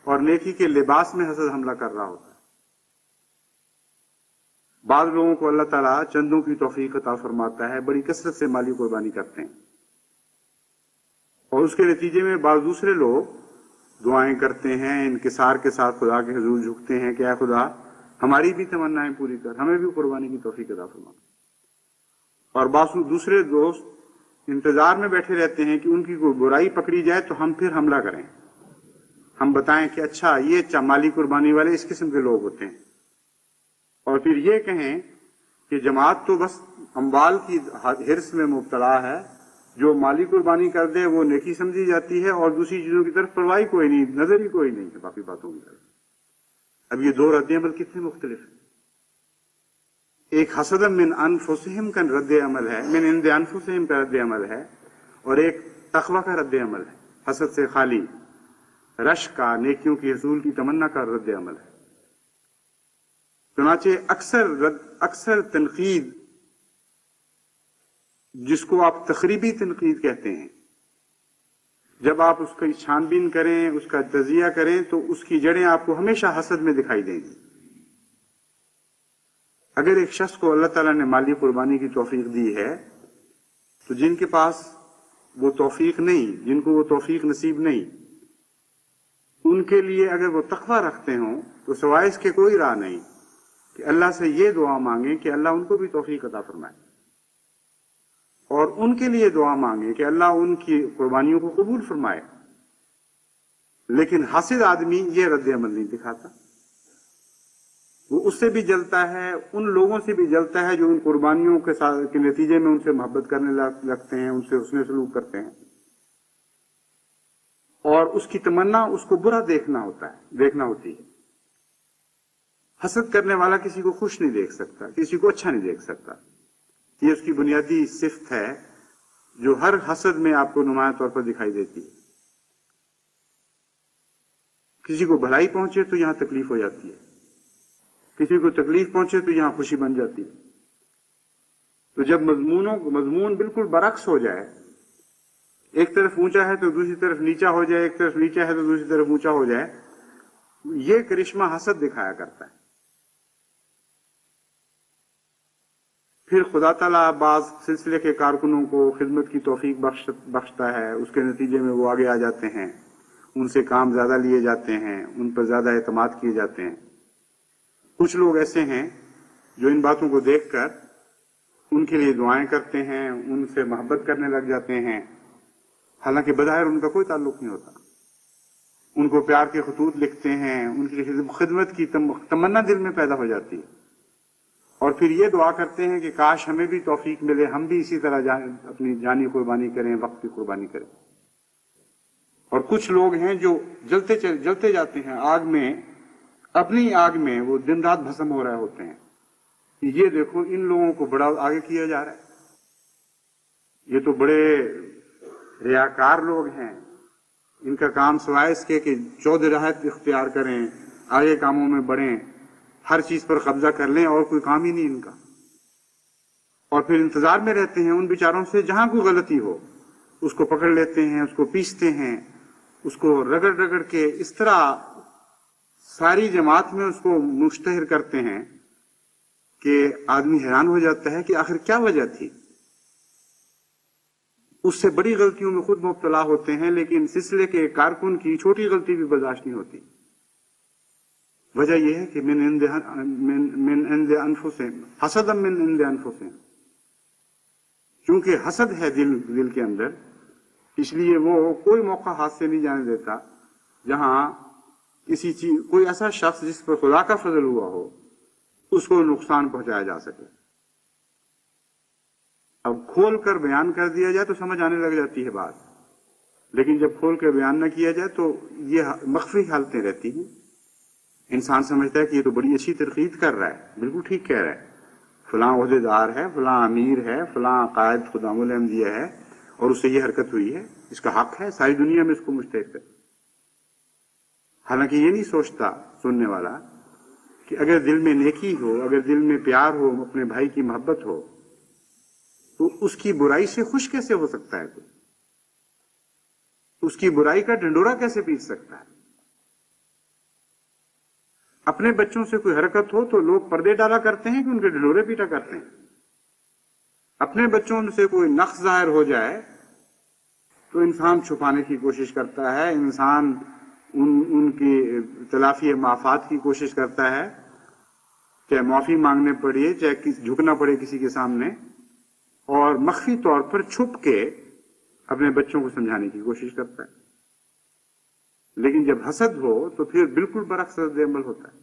اور نیکی کے لباس میں حسد حملہ کر رہا ہوتا ہے. بعض لوگوں کو اللہ تعالیٰ چندوں کی توفیق عطا فرماتا ہے، بڑی کثرت سے مالی قربانی کرتے ہیں، اور اس کے نتیجے میں بعض دوسرے لوگ دعائیں کرتے ہیں، انکسار کے ساتھ خدا کے حضور جھکتے ہیں کہ اے خدا ہماری بھی تمنائیں پوری کر، ہمیں بھی قربانی کی توفیق عطا فرما. اور بعض دوسرے دوست انتظار میں بیٹھے رہتے ہیں کہ ان کی کوئی برائی پکڑی جائے تو ہم پھر حملہ کریں، ہم بتائیں کہ اچھا یہ مالی قربانی والے اس قسم کے لوگ ہوتے ہیں، اور پھر یہ کہیں کہ جماعت تو بس اموال کی ہرس میں مبتلا ہے، جو مالی قربانی کر دے وہ نیکی سمجھی جاتی ہے اور دوسری چیزوں کی طرف پرواہ کوئی نہیں، نظر ہی کوئی نہیں ہے باقی باتوں کی طرف. اب یہ دو رد عمل کتنے مختلف ہیں. ایک حسد من انفسہم کا رد عمل ہے، من عند انفسہم کا رد عمل ہے، اور ایک تقویٰ کا رد عمل ہے، حسد سے خالی رشک کا، نیکیوں کی حصول کی تمنا کا رد عمل ہے. چنانچہ اکثر تنقید، جس کو آپ تخریبی تنقید کہتے ہیں، جب آپ اس کی چھان بین کریں، اس کا تجزیہ کریں تو اس کی جڑیں آپ کو ہمیشہ حسد میں دکھائی دیں گی. اگر ایک شخص کو اللہ تعالیٰ نے مالی قربانی کی توفیق دی ہے تو جن کے پاس وہ توفیق نہیں، جن کو وہ توفیق نصیب نہیں، ان کے لیے اگر وہ تقویٰ رکھتے ہوں تو سوائے اس کے کوئی راہ نہیں کہ اللہ سے یہ دعا مانگیں کہ اللہ ان کو بھی توفیق عطا فرمائے، اور ان کے لیے دعا مانگیں کہ اللہ ان کی قربانیوں کو قبول فرمائے. لیکن حاسد آدمی یہ رد عمل نہیں دکھاتا، وہ اس سے بھی جلتا ہے، ان لوگوں سے بھی جلتا ہے جو ان قربانیوں کے نتیجے میں ان سے محبت کرنے لگتے ہیں، ان سے حسن سلوک کرتے ہیں، اور اس کی تمنا اس کو برا دیکھنا ہوتی ہے. حسد کرنے والا کسی کو خوش نہیں دیکھ سکتا، کسی کو اچھا نہیں دیکھ سکتا. یہ اس کی بنیادی صفت ہے جو ہر حسد میں آپ کو نمایاں طور پر دکھائی دیتی ہے. کسی کو بھلائی پہنچے تو یہاں تکلیف ہو جاتی ہے، کسی کو تکلیف پہنچے تو یہاں خوشی بن جاتی ہے. تو جب مضمون بالکل برعکس ہو جائے، ایک طرف اونچا ہے تو دوسری طرف نیچا ہو جائے، ایک طرف نیچا ہے تو دوسری طرف اونچا ہو جائے، یہ کرشمہ حسد دکھایا کرتا ہے. پھر خدا تعالیٰ بعض سلسلے کے کارکنوں کو خدمت کی توفیق بخشتا ہے، اس کے نتیجے میں وہ آگے آ جاتے ہیں، ان سے کام زیادہ لیے جاتے ہیں، ان پر زیادہ اعتماد کیے جاتے ہیں. کچھ لوگ ایسے ہیں جو ان باتوں کو دیکھ کر ان کے لیے دعائیں کرتے ہیں، ان سے محبت کرنے لگ جاتے ہیں، حالانکہ بظاہر ان کا کوئی تعلق نہیں ہوتا. ان کو پیار کے خطوط لکھتے ہیں، ان کی خدمت کی تمنا دل میں پیدا ہو جاتی ہے، اور پھر یہ دعا کرتے ہیں کہ کاش ہمیں بھی توفیق ملے، ہم بھی اسی طرح اپنی جانی قربانی کریں، وقت کی قربانی کریں. اور کچھ لوگ ہیں جو جلتے جاتے ہیں آگ میں، اپنی آگ میں وہ دن رات بھسم ہو رہے ہوتے ہیں. یہ دیکھو ان لوگوں کو بڑا آگے کیا جا رہا ہے، یہ تو بڑے ریاکار لوگ ہیں، ان کا کام سوائے اس کے کہ چودراہت اختیار کریں، آگے کاموں میں بڑھیں، ہر چیز پر قبضہ کر لیں، اور کوئی کام ہی نہیں ان کا. اور پھر انتظار میں رہتے ہیں ان بیچاروں سے، جہاں کوئی غلطی ہو اس کو پکڑ لیتے ہیں، اس کو پیستے ہیں، اس کو رگڑ رگڑ کے اس طرح ساری جماعت میں اس کو مشتہر کرتے ہیں کہ آدمی حیران ہو جاتا ہے کہ آخر کیا وجہ تھی. اس سے بڑی غلطیوں میں خود مبتلا ہوتے ہیں، لیکن سلسلے کے کارکن کی چھوٹی غلطی بھی برداشت نہیں ہوتی. وجہ یہ ہے کہ من عند انفسہم حسدا من عند انفسہم، کیونکہ حسد ہے دل کے اندر، اس لیے وہ کوئی موقع ہاتھ سے نہیں جانے دیتا جہاں کسی چیز، کوئی ایسا شخص جس پر خدا کا فضل ہوا ہو اس کو نقصان پہنچایا جا سکے. اب کھول کر بیان کر دیا جائے تو سمجھ آنے لگ جاتی ہے بات، لیکن جب کھول کر بیان نہ کیا جائے تو یہ مخفی حالتیں رہتی ہیں. انسان سمجھتا ہے کہ یہ تو بڑی اچھی ترغیب کر رہا ہے، بالکل ٹھیک کہہ رہا ہے، فلاں عہدیدار ہے، فلاں امیر ہے، فلاں قائد خدام الانبیاء ہے، اور اس سے یہ حرکت ہوئی ہے، اس کا حق ہے ساری دنیا میں اس کو مشتہر کر. حالانکہ یہ نہیں سوچتا سننے والا کہ اگر دل میں نیکی ہو، اگر دل میں پیار ہو، اپنے بھائی کی محبت ہو، تو اس کی برائی سے خوش کیسے ہو سکتا ہے؟ کوئی اس کی برائی کا ڈنڈورا کیسے پیٹ سکتا ہے؟ اپنے بچوں سے کوئی حرکت ہو تو لوگ پردے ڈالا کرتے ہیں کہ ان کے ڈنڈورے پیٹا کرتے ہیں. اپنے بچوں سے کوئی نقص ظاہر ہو جائے تو انسان چھپانے کی کوشش کرتا ہے، انسان ان کی تلافی معافات کی کوشش کرتا ہے، چاہے معافی مانگنے پڑے، چاہے جھکنا پڑے کسی کے سامنے، اور مخفی طور پر چھپ کے اپنے بچوں کو سمجھانے کی کوشش کرتا ہے. لیکن جب حسد ہو تو پھر بالکل برعکس رد عمل ہوتا ہے.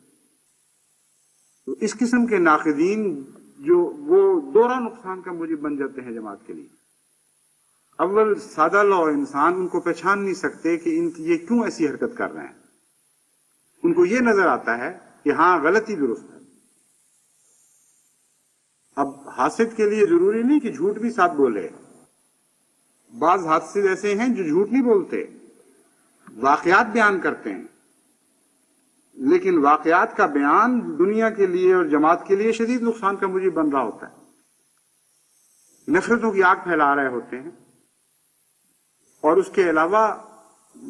تو اس قسم کے ناقدین جو وہ دوہرا نقصان کا موجب بن جاتے ہیں جماعت کے لیے. اول سادہ لو انسان ان کو پہچان نہیں سکتے کہ یہ کیوں ایسی حرکت کر رہے ہیں. ان کو یہ نظر آتا ہے کہ ہاں غلطی درست ہے. اب حاسد کے لیے ضروری نہیں کہ جھوٹ بھی ساتھ بولے. بعض حاسد ایسے ہیں جو جھوٹ نہیں بولتے، واقعات بیان کرتے ہیں، لیکن واقعات کا بیان دنیا کے لیے اور جماعت کے لیے شدید نقصان کا موجب بن رہا ہوتا ہے. نفرتوں کی آگ پھیلا رہے ہوتے ہیں، اور اس کے علاوہ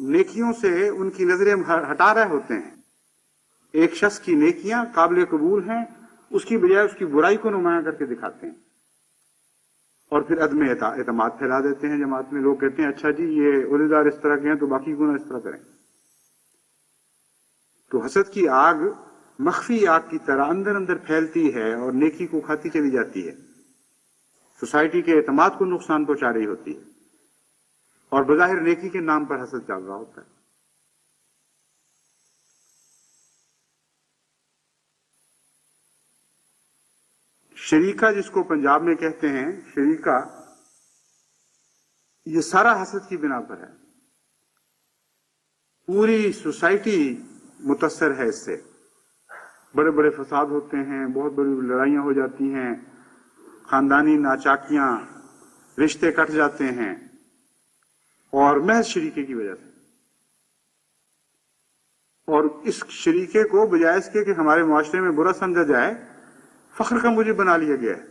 نیکیوں سے ان کی نظریں ہٹا رہے ہوتے ہیں. ایک شخص کی نیکیاں قابل قبول ہیں، اس کی بجائے اس کی برائی کو نمایاں کر کے دکھاتے ہیں، اور پھر عدم اعتماد پھیلا دیتے ہیں جماعت میں. لوگ کہتے ہیں اچھا جی یہ عہدیدار اس طرح کے ہیں تو باقی کیوں نہ اس طرح کریں. تو حسد کی آگ مخفی آگ کی طرح اندر اندر پھیلتی ہے اور نیکی کو کھاتی چلی جاتی ہے، سوسائٹی کے اعتماد کو نقصان پہنچا رہی ہوتی ہے، اور بظاہر نیکی کے نام پر حسد چل رہا ہوتا ہے. شریکہ جس کو پنجاب میں کہتے ہیں شریکہ، یہ سارا حسد کی بنا پر ہے. پوری سوسائٹی متاثر ہے اس سے. بڑے بڑے فساد ہوتے ہیں، بہت بڑی لڑائیاں ہو جاتی ہیں، خاندانی ناچاکیاں، رشتے کٹ جاتے ہیں، اور محض شریکے کی وجہ سے. اور اس شریکے کو بجائے اس کے کہ ہمارے معاشرے میں برا سمجھا جائے، فخر کا مجھے بنا لیا گیا ہے۔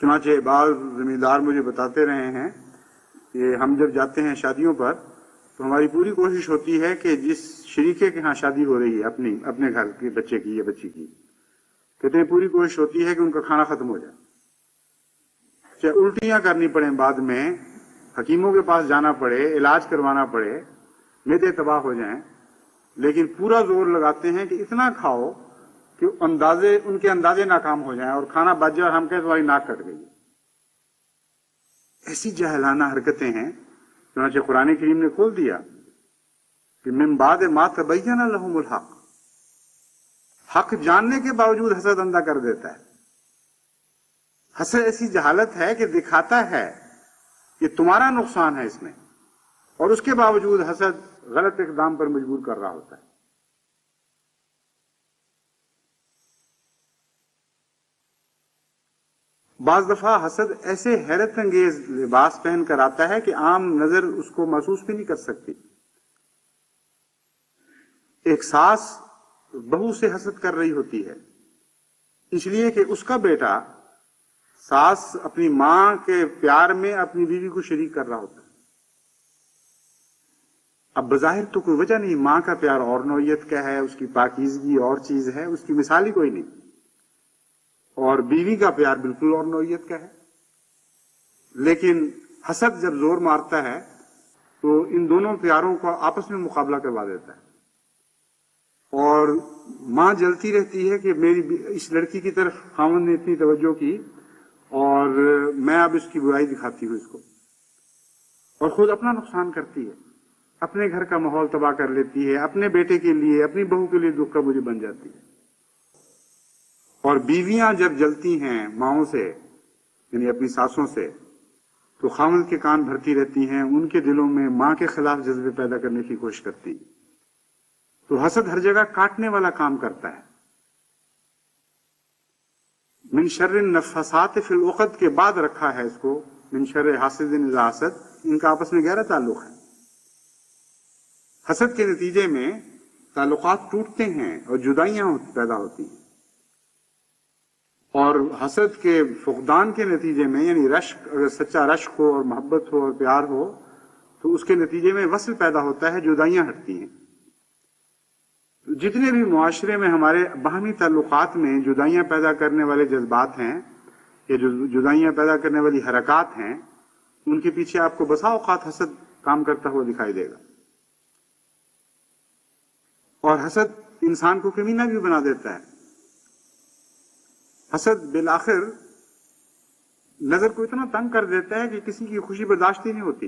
چنانچہ بعض زمیندار مجھے بتاتے رہے ہیں کہ ہم جب جاتے ہیں شادیوں پر تو ہماری پوری کوشش ہوتی ہے کہ جس شریکے کے ہاں شادی ہو رہی ہے اپنے گھر کے بچے کی یا بچی کی، کہتے ہیں پوری کوشش ہوتی ہے کہ ان کا کھانا ختم ہو جائے، چاہے الٹیاں کرنی پڑیں، بعد میں حکیموں کے پاس جانا پڑے، علاج کروانا پڑے، معدے تباہ ہو جائیں، لیکن پورا زور لگاتے ہیں کہ اتنا کھاؤ کہ ان کے اندازے ناکام ہو جائیں اور کھانا بچ جائے اور ہم کہیں تمہاری ناک کٹ گئی۔ ایسی جاہلانہ حرکتیں ہیں۔ چنانچہ قرآن کریم نے کھول دیا کہ من بعد ما تبین لہم الحق، حق جاننے کے باوجود حسد اندھا کر دیتا ہے۔ حسد ایسی جہالت ہے کہ دکھاتا ہے کہ تمہارا نقصان ہے اس میں، اور اس کے باوجود حسد غلط اقدام پر مجبور کر رہا ہوتا ہے۔ بعض دفعہ حسد ایسے حیرت انگیز لباس پہن کر آتا ہے کہ عام نظر اس کو محسوس بھی نہیں کر سکتی۔ ایک ساس بہو سے حسد کر رہی ہوتی ہے، اس لیے کہ اس کا بیٹا ساس اپنی ماں کے پیار میں اپنی بیوی کو شریک کر رہا ہوتا ہے۔ اب بظاہر تو کوئی وجہ نہیں، ماں کا پیار اور نوعیت کا ہے، اس کی پاکیزگی اور چیز ہے، اس کی مثال ہی کوئی نہیں، اور بیوی کا پیار بالکل اور نوعیت کا ہے۔ لیکن حسد جب زور مارتا ہے تو ان دونوں پیاروں کو آپس میں مقابلہ کروا دیتا ہے، اور ماں جلتی رہتی ہے کہ میری اس لڑکی کی طرف خاوند نے اتنی توجہ کی اور میں اب اس کی برائی دکھاتی ہوں اس کو، اور خود اپنا نقصان کرتی ہے، اپنے گھر کا ماحول تباہ کر لیتی ہے، اپنے بیٹے کے لیے، اپنی بہو کے لیے دکھ کا مجھے بن جاتی ہے۔ اور بیویاں جب جلتی ہیں ماؤں سے، یعنی اپنی ساسوں سے، تو خاوند کے کان بھرتی رہتی ہیں، ان کے دلوں میں ماں کے خلاف جذبے پیدا کرنے کی کوشش کرتی ہیں۔ تو حسد ہر جگہ کاٹنے والا کام کرتا ہے۔ من شر النفاثات فی العقد کے بعد رکھا ہے اس کو من شر حاسد اذا حسد، ان کا آپس میں گہرا تعلق ہے۔ حسد کے نتیجے میں تعلقات ٹوٹتے ہیں اور جدائیاں پیدا ہوتی ہیں، اور حسد کے فقدان کے نتیجے میں، یعنی رشک، اگر سچا رشک ہو اور محبت ہو اور پیار ہو تو اس کے نتیجے میں وصل پیدا ہوتا ہے، جدائیاں ہٹتی ہیں۔ جتنے بھی معاشرے میں ہمارے باہمی تعلقات میں جدائیاں پیدا کرنے والے جذبات ہیں یا جو جدائیاں پیدا کرنے والی حرکات ہیں، ان کے پیچھے آپ کو بسا اوقات حسد کام کرتا ہوا دکھائی دے گا۔ اور حسد انسان کو کمینہ بھی بنا دیتا ہے۔ حسد بالآخر نظر کو اتنا تنگ کر دیتا ہے کہ کسی کی خوشی برداشت ہی نہیں ہوتی۔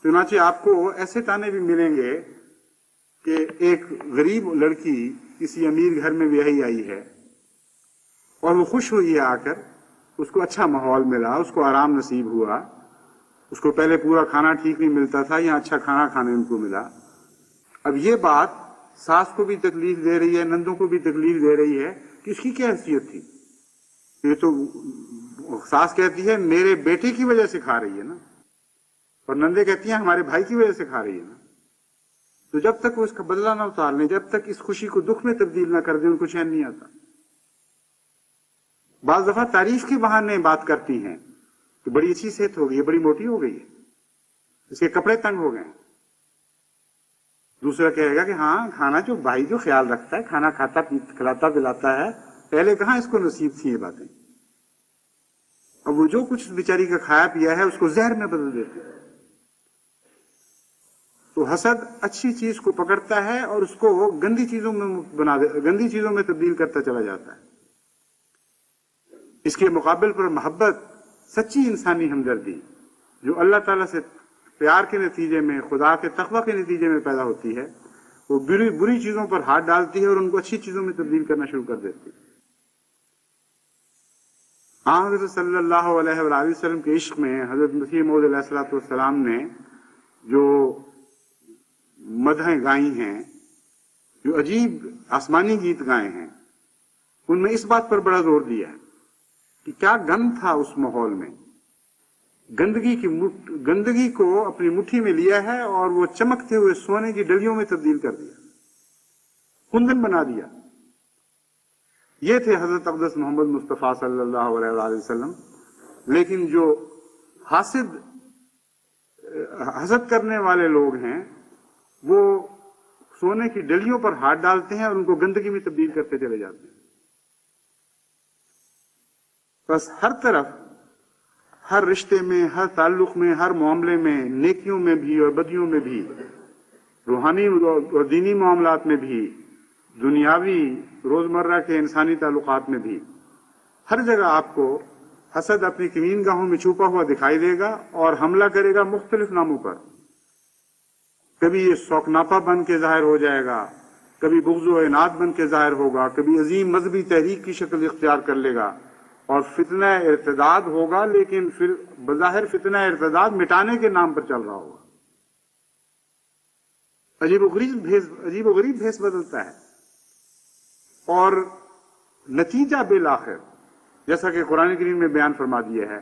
چنانچہ آپ کو ایسے تانے بھی ملیں گے کہ ایک غریب لڑکی کسی امیر گھر میں بیاہی آئی ہے اور وہ خوش ہوئی ہے آ کر، اس کو اچھا ماحول ملا، اس کو آرام نصیب ہوا، اس کو پہلے پورا کھانا ٹھیک نہیں ملتا تھا، یہاں اچھا کھانا کھانے ان کو ملا۔ اب یہ بات ساس کو بھی تکلیف دے رہی ہے، نندوں کو بھی تکلیف دے رہی ہے کہ اس کی کیا حیثیت تھی؟ یہ تو ساس کہتی ہے میرے بیٹے کی وجہ سے کھا رہی ہے نا، اور نندے کہتی ہیں ہمارے بھائی کی وجہ سے کھا رہی ہے نا۔ تو جب تک وہ اس کا بدلہ نہ اتار لیں، جب تک اس خوشی کو دکھ میں تبدیل نہ کر دیں، ان کو چین نہیں آتا۔ بعض دفعہ تعریف کے بہانے بات کرتی ہیں کہ بڑی اچھی صحت ہو گئی ہے، بڑی موٹی ہو گئی ہے، اس کے کپڑے تنگ ہو گئے ہیں۔ دوسرا کہے گا کہ ہاں کھانا جو بھائی جو خیال رکھتا ہے، کھانا کھاتا کھلاتا پلاتا ہے، پہلے کہاں اس کو نصیب تھی یہ باتیں۔ اب وہ جو کچھ بیچاری کا کھایا پیا ہے اس کو زہر میں بدل دیتے ہیں۔ تو حسد اچھی چیز کو پکڑتا ہے اور اس کو گندی چیزوں میں گندی چیزوں میں تبدیل کرتا چلا جاتا ہے۔ اس کے مقابل پر محبت، سچی انسانی ہمدردی جو اللہ تعالیٰ سے پیار کے نتیجے میں، خدا کے تقوی کے نتیجے میں پیدا ہوتی ہے، وہ بری چیزوں پر ہاتھ ڈالتی ہے اور ان کو اچھی چیزوں میں تبدیل کرنا شروع کر دیتی ہے۔ حضرت صلی اللہ علیہ وآلہ وسلم کے عشق میں حضرت مسیح موعود علیہ السلام نے جو مدحیں گائی ہیں، جو عجیب آسمانی گیت گائے ہیں، ان میں اس بات پر بڑا زور دیا ہے کہ کیا گند تھا اس ماحول میں گندگی کو اپنی مٹھی میں لیا ہے اور وہ چمکتے ہوئے سونے کی ڈلیوں میں تبدیل کر دیا، کندن بنا دیا۔ یہ تھے حضرت اقدس محمد مصطفیٰ صلی اللہ علیہ وآلہ وسلم۔ لیکن جو حسد کرنے والے لوگ ہیں وہ سونے کی ڈلیوں پر ہاتھ ڈالتے ہیں اور ان کو گندگی میں تبدیل کرتے چلے جاتے ہیں۔ بس ہر طرف، ہر رشتے میں، ہر تعلق میں، ہر معاملے میں، نیکیوں میں بھی اور بدیوں میں بھی، روحانی اور دینی معاملات میں بھی، دنیاوی روزمرہ کے انسانی تعلقات میں بھی، ہر جگہ آپ کو حسد اپنی کمین گاہوں میں چھپا ہوا دکھائی دے گا اور حملہ کرے گا مختلف ناموں پر۔ کبھی یہ شوقناپا بن کے ظاہر ہو جائے گا، کبھی بغض و عناد بن کے ظاہر ہوگا، کبھی عظیم مذہبی تحریک کی شکل اختیار کر لے گا اور فتنہ ارتداد ہوگا، لیکن پھر بظاہر فتنہ ارتداد مٹانے کے نام پر چل رہا ہوگا۔ عجیب و غریب بھیس بدلتا ہے اور نتیجہ بالآخر جیسا کہ قرآن کریم میں بیان فرما دیا ہے،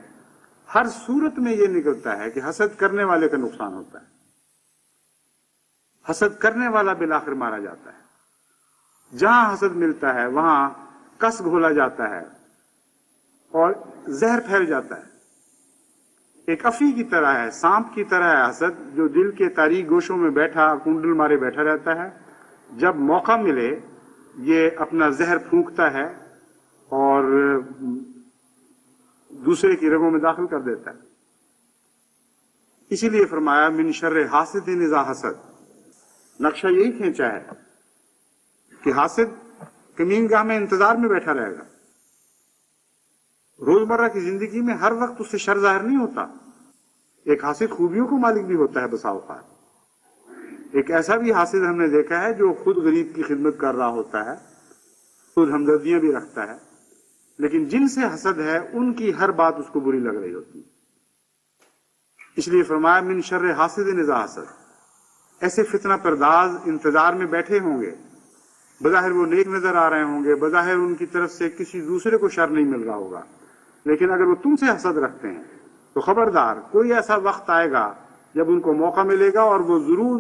ہر صورت میں یہ نکلتا ہے کہ حسد کرنے والے کا نقصان ہوتا ہے، حسد کرنے والا بالآخر مارا جاتا ہے۔ جہاں حسد ملتا ہے وہاں کس گھولا جاتا ہے اور زہر پھیل جاتا ہے۔ ایک افی کی طرح ہے، سانپ کی طرح ہے حسد، جو دل کے تاریک گوشوں میں بیٹھا کنڈل مارے بیٹھا رہتا ہے۔ جب موقع ملے یہ اپنا زہر پھونکتا ہے اور دوسرے کی رگوں میں داخل کر دیتا ہے۔ اسی لیے فرمایا من شر حاسد اذا حسد۔ نقشہ یہی کھینچا ہے کہ حاسد کمین گاہ میں انتظار میں بیٹھا رہے گا۔ روزمرہ کی زندگی میں ہر وقت اس سے شر ظاہر نہیں ہوتا۔ ایک حاسد خوبیوں کو مالک بھی ہوتا ہے بسا اوقات۔ ایک ایسا بھی حاسد ہم نے دیکھا ہے جو خود غریب کی خدمت کر رہا ہوتا ہے، خود ہمدردیاں بھی رکھتا ہے، لیکن جن سے حسد ہے ان کی ہر بات اس کو بری لگ رہی ہوتی ہے۔ اس لیے فرمایا من شر حاسد اذا حسد۔ ایسے فتنہ پرداز انتظار میں بیٹھے ہوں گے، بظاہر وہ نیک نظر آ رہے ہوں گے، بظاہر ان کی طرف سے کسی دوسرے کو شر نہیں مل رہا ہوگا، لیکن اگر وہ تم سے حسد رکھتے ہیں تو خبردار کوئی ایسا وقت آئے گا جب ان کو موقع ملے گا اور وہ ضرور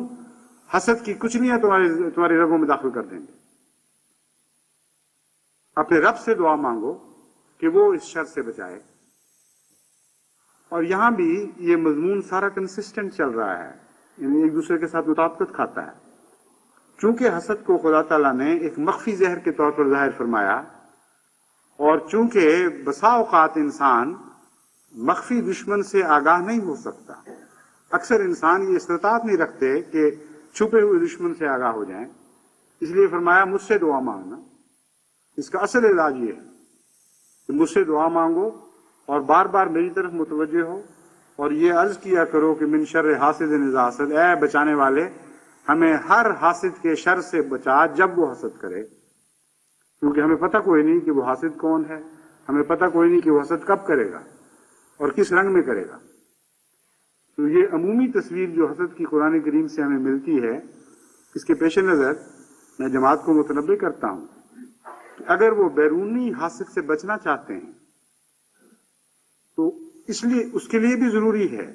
حسد کی کچلیاں تمہاری رگوں میں داخل کر دیں گے۔ اپنے رب سے دعا مانگو کہ وہ اس شر سے بچائے۔ اور یہاں بھی یہ مضمون سارا کنسسٹنٹ چل رہا ہے، یعنی ایک دوسرے کے ساتھ مطابقت کھاتا ہے۔ چونکہ حسد کو خدا تعالیٰ نے ایک مخفی زہر کے طور پر ظاہر فرمایا، اور چونکہ بسا اوقات انسان مخفی دشمن سے آگاہ نہیں ہو سکتا، اکثر انسان یہ استطاعت نہیں رکھتے کہ چھپے ہوئے دشمن سے آگاہ ہو جائیں، اس لیے فرمایا مجھ سے دعا مانگنا۔ اس کا اصل علاج یہ ہے کہ مجھ سے دعا مانگو اور بار بار میری طرف متوجہ ہو اور یہ عرض کیا کرو کہ من شر حاسد اذا حسد، اے بچانے والے ہمیں ہر حاسد کے شر سے بچا جب وہ حسد کرے، کیونکہ ہمیں پتہ کوئی نہیں کہ وہ حاسد کون ہے، ہمیں پتہ کوئی نہیں کہ وہ حسد کب کرے گا اور کس رنگ میں کرے گا۔ تو یہ عمومی تصویر جو حسد کی قرآن کریم سے ہمیں ملتی ہے، اس کے پیش نظر میں جماعت کو متنبہ کرتا ہوں کہ اگر وہ بیرونی حاسد سے بچنا چاہتے ہیں تو اس کے لیے بھی ضروری ہے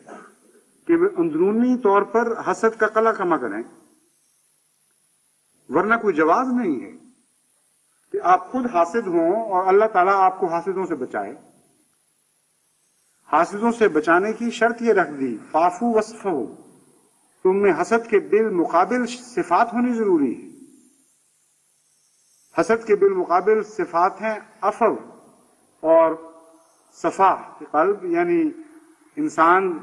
کہ وہ اندرونی طور پر حسد کا قلع کما کریں، ورنہ کوئی جواز نہیں ہے کہ آپ خود حاسد ہوں اور اللہ تعالیٰ آپ کو حاسدوں سے بچائے۔ حاسدوں سے بچانے کی شرط یہ رکھ دی فاعفو واصفحوا، تم میں حسد کے بالمقابل صفات ہونی ضروری ہے۔ حسد کے بالمقابل صفات ہیں عفو اور صفاح قلب، یعنی انسان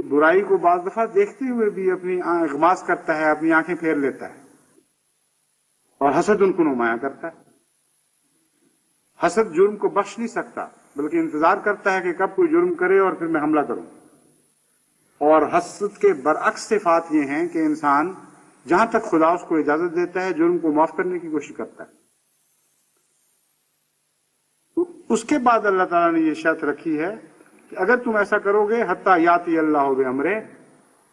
برائی کو بعض دفعہ دیکھتے ہوئے بھی اپنی اغماس کرتا ہے، اپنی آنکھیں پھیر لیتا ہے، اور حسد ان کو نمایاں کرتا ہے۔ حسد جرم کو بخش نہیں سکتا، بلکہ انتظار کرتا ہے کہ کب کوئی جرم کرے اور پھر میں حملہ کروں۔ اور حسد کے برعکس صفات یہ ہیں کہ انسان جہاں تک خدا اس کو اجازت دیتا ہے جرم کو معاف کرنے کی کوشش کرتا ہے۔ تو اس کے بعد اللہ تعالیٰ نے یہ شرط رکھی ہے کہ اگر تم ایسا کرو گے حتیٰ یاتی اللہ بامرہ،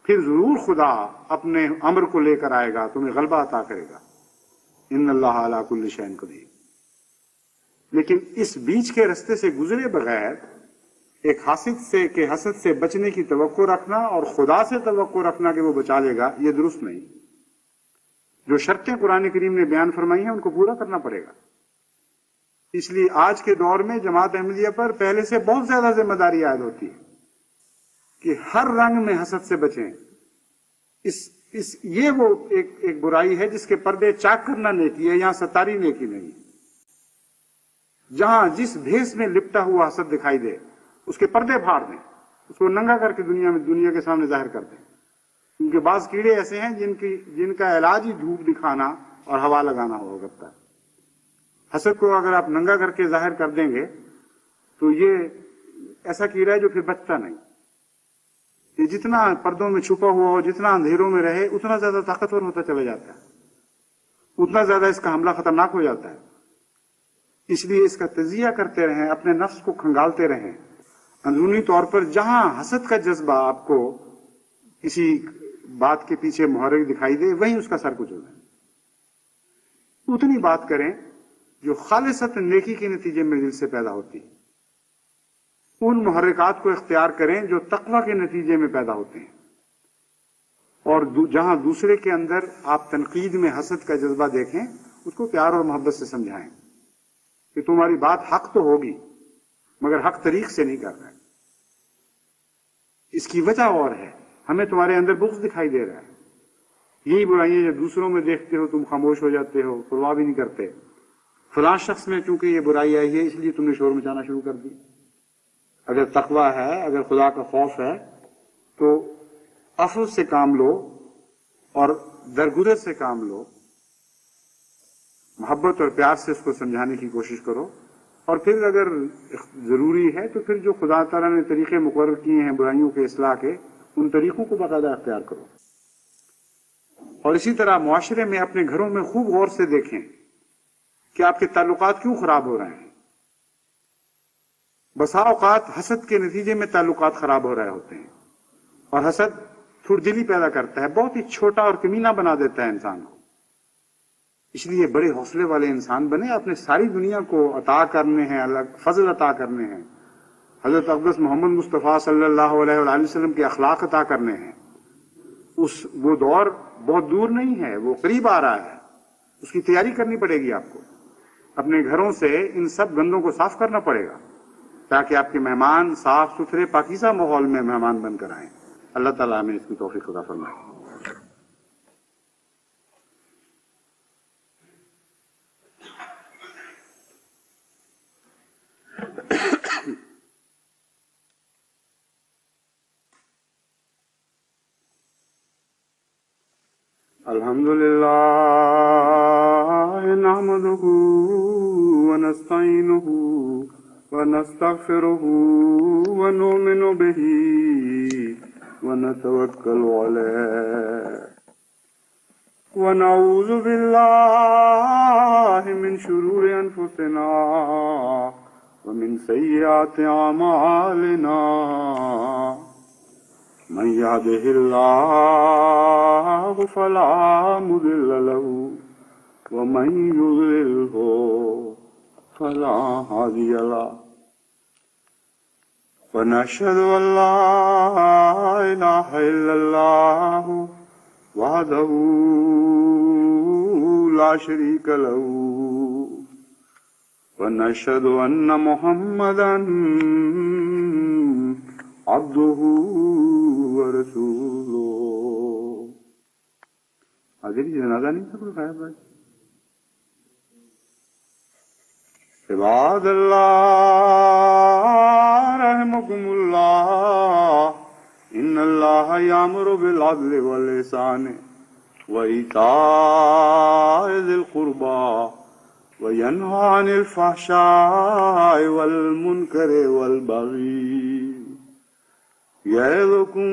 پھر ضرور خدا اپنے امر کو لے کر آئے گا، تمہیں غلبہ عطا کرے گا۔ ان اللہ علی کل شیء قدیر۔ لیکن اس بیچ کے رستے سے گزرے بغیر ایک حسد سے بچنے کی توقع رکھنا اور خدا سے توقع رکھنا کہ وہ بچا لے گا، یہ درست نہیں۔ جو شرطیں قرآن کریم نے بیان فرمائی ہیں ان کو پورا کرنا پڑے گا۔ اس لیے آج کے دور میں جماعت احمدیہ پر پہلے سے بہت زیادہ ذمہ داری عائد ہوتی ہے کہ ہر رنگ میں حسد سے بچیں۔ یہ وہ ایک برائی ہے جس کے پردے چاک کرنا نیکی ہے، یہاں ستاری نیکی نہیں۔ جہاں جس بھیس میں لپٹا ہوا حسد دکھائی دے اس کے پردے پھاڑ دیں، اس کو ننگا کر کے دنیا کے سامنے ظاہر کر دیں، کیونکہ بعض کیڑے ایسے ہیں جن کا علاج ہی دھوپ دکھانا اور ہوا لگانا ہوا کرتا ہے۔ حسد کو اگر آپ ننگا کر کے ظاہر کر دیں گے تو یہ ایسا کیڑا ہے جو پھر بچتا نہیں۔ یہ جتنا پردوں میں چھپا ہوا ہو، جتنا اندھیروں میں رہے، اتنا زیادہ طاقتور ہوتا چلا جاتا ہے، اتنا زیادہ اس کا حملہ خطرناک ہو جاتا ہے۔ اس لیے اس کا تجزیہ کرتے رہیں، اپنے نفس کو کھنگالتے رہیں۔ اندرونی طور پر جہاں حسد کا جذبہ آپ کو کسی بات کے پیچھے محرک دکھائی دے، وہیں اس کا سر کچل دیں۔ اتنی بات کریں جو خالصت نیکی کے نتیجے میں دل سے پیدا ہوتی ہے۔ ان محرکات کو اختیار کریں جو تقوی کے نتیجے میں پیدا ہوتے ہیں، اور جہاں دوسرے کے اندر آپ تنقید میں حسد کا جذبہ دیکھیں، اس کو پیار اور محبت سے سمجھائیں کہ تمہاری بات حق تو ہوگی مگر حق طریق سے نہیں کر رہا ہے، اس کی وجہ اور ہے، ہمیں تمہارے اندر بغض دکھائی دے رہا ہے۔ یہی برائیاں جو دوسروں میں دیکھتے ہو تم خاموش ہو جاتے ہو، پرواہ بھی نہیں کرتے۔ فلاں شخص میں چونکہ یہ برائی آئی ہے اس لیے تم نے شور مچانا شروع کر دی۔ اگر تقوی ہے، اگر خدا کا خوف ہے تو عفو سے کام لو اور درگزر سے کام لو، محبت اور پیار سے اس کو سمجھانے کی کوشش کرو، اور پھر اگر ضروری ہے تو پھر جو خدا تعالیٰ نے طریقے مقرر کیے ہیں برائیوں کے اصلاح کے، ان طریقوں کو باقاعدہ اختیار کرو۔ اور اسی طرح معاشرے میں اپنے گھروں میں خوب غور سے دیکھیں کہ آپ کے تعلقات کیوں خراب ہو رہے ہیں۔ بسا اوقات حسد کے نتیجے میں تعلقات خراب ہو رہے ہوتے ہیں، اور حسد تھوڑ دلی پیدا کرتا ہے، بہت ہی چھوٹا اور کمینہ بنا دیتا ہے انسان کو۔ اس لیے بڑے حوصلے والے انسان بنے، اپنے ساری دنیا کو عطا کرنے ہیں، الگ فضل عطا کرنے ہیں، حضرت اقدس محمد مصطفیٰ صلی اللہ علیہ وآلہ وسلم کے اخلاق عطا کرنے ہیں۔ وہ دور بہت دور نہیں ہے، وہ قریب آ رہا ہے، اس کی تیاری کرنی پڑے گی آپ کو۔ اپنے گھروں سے ان سب گندوں کو صاف کرنا پڑے گا تاکہ آپ کے مہمان صاف ستھرے پاکیزہ ماحول میں مہمان بن کر آئیں۔ اللہ تعالیٰ ہمیں اس کی توفیق عطا فرمائے۔ الحمدللہ نحمدہ ونستعینہ ونستغفرہ ونؤمن بہ ونتوکل علیہ ونعوذ باللہ من شرور انفسنا ومن سیئات اعمالنا من يهده الله فلا مضل له ومن يضلله فلا هادي له ونشهد أن لا إله إلا الله وحده لا شريك له ونشهد أن محمدا عبده ورسوله۔ حاضری جنازہ نہیں سب خیر بھائی۔ عباد اللہ رحمکم اللہ، ان اللہ یامر بالعدل والإحسان وإیتاء ذی القربى وینہی عن الفحشاء والمنکر والبغی یعظکم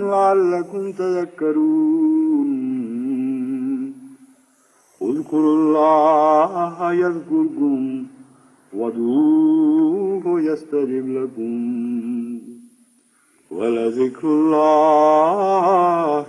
لعلکم تذکرون۔ اذکروا اللہ یذکرکم وادعوہ یستجب لکم ولذکر اللہ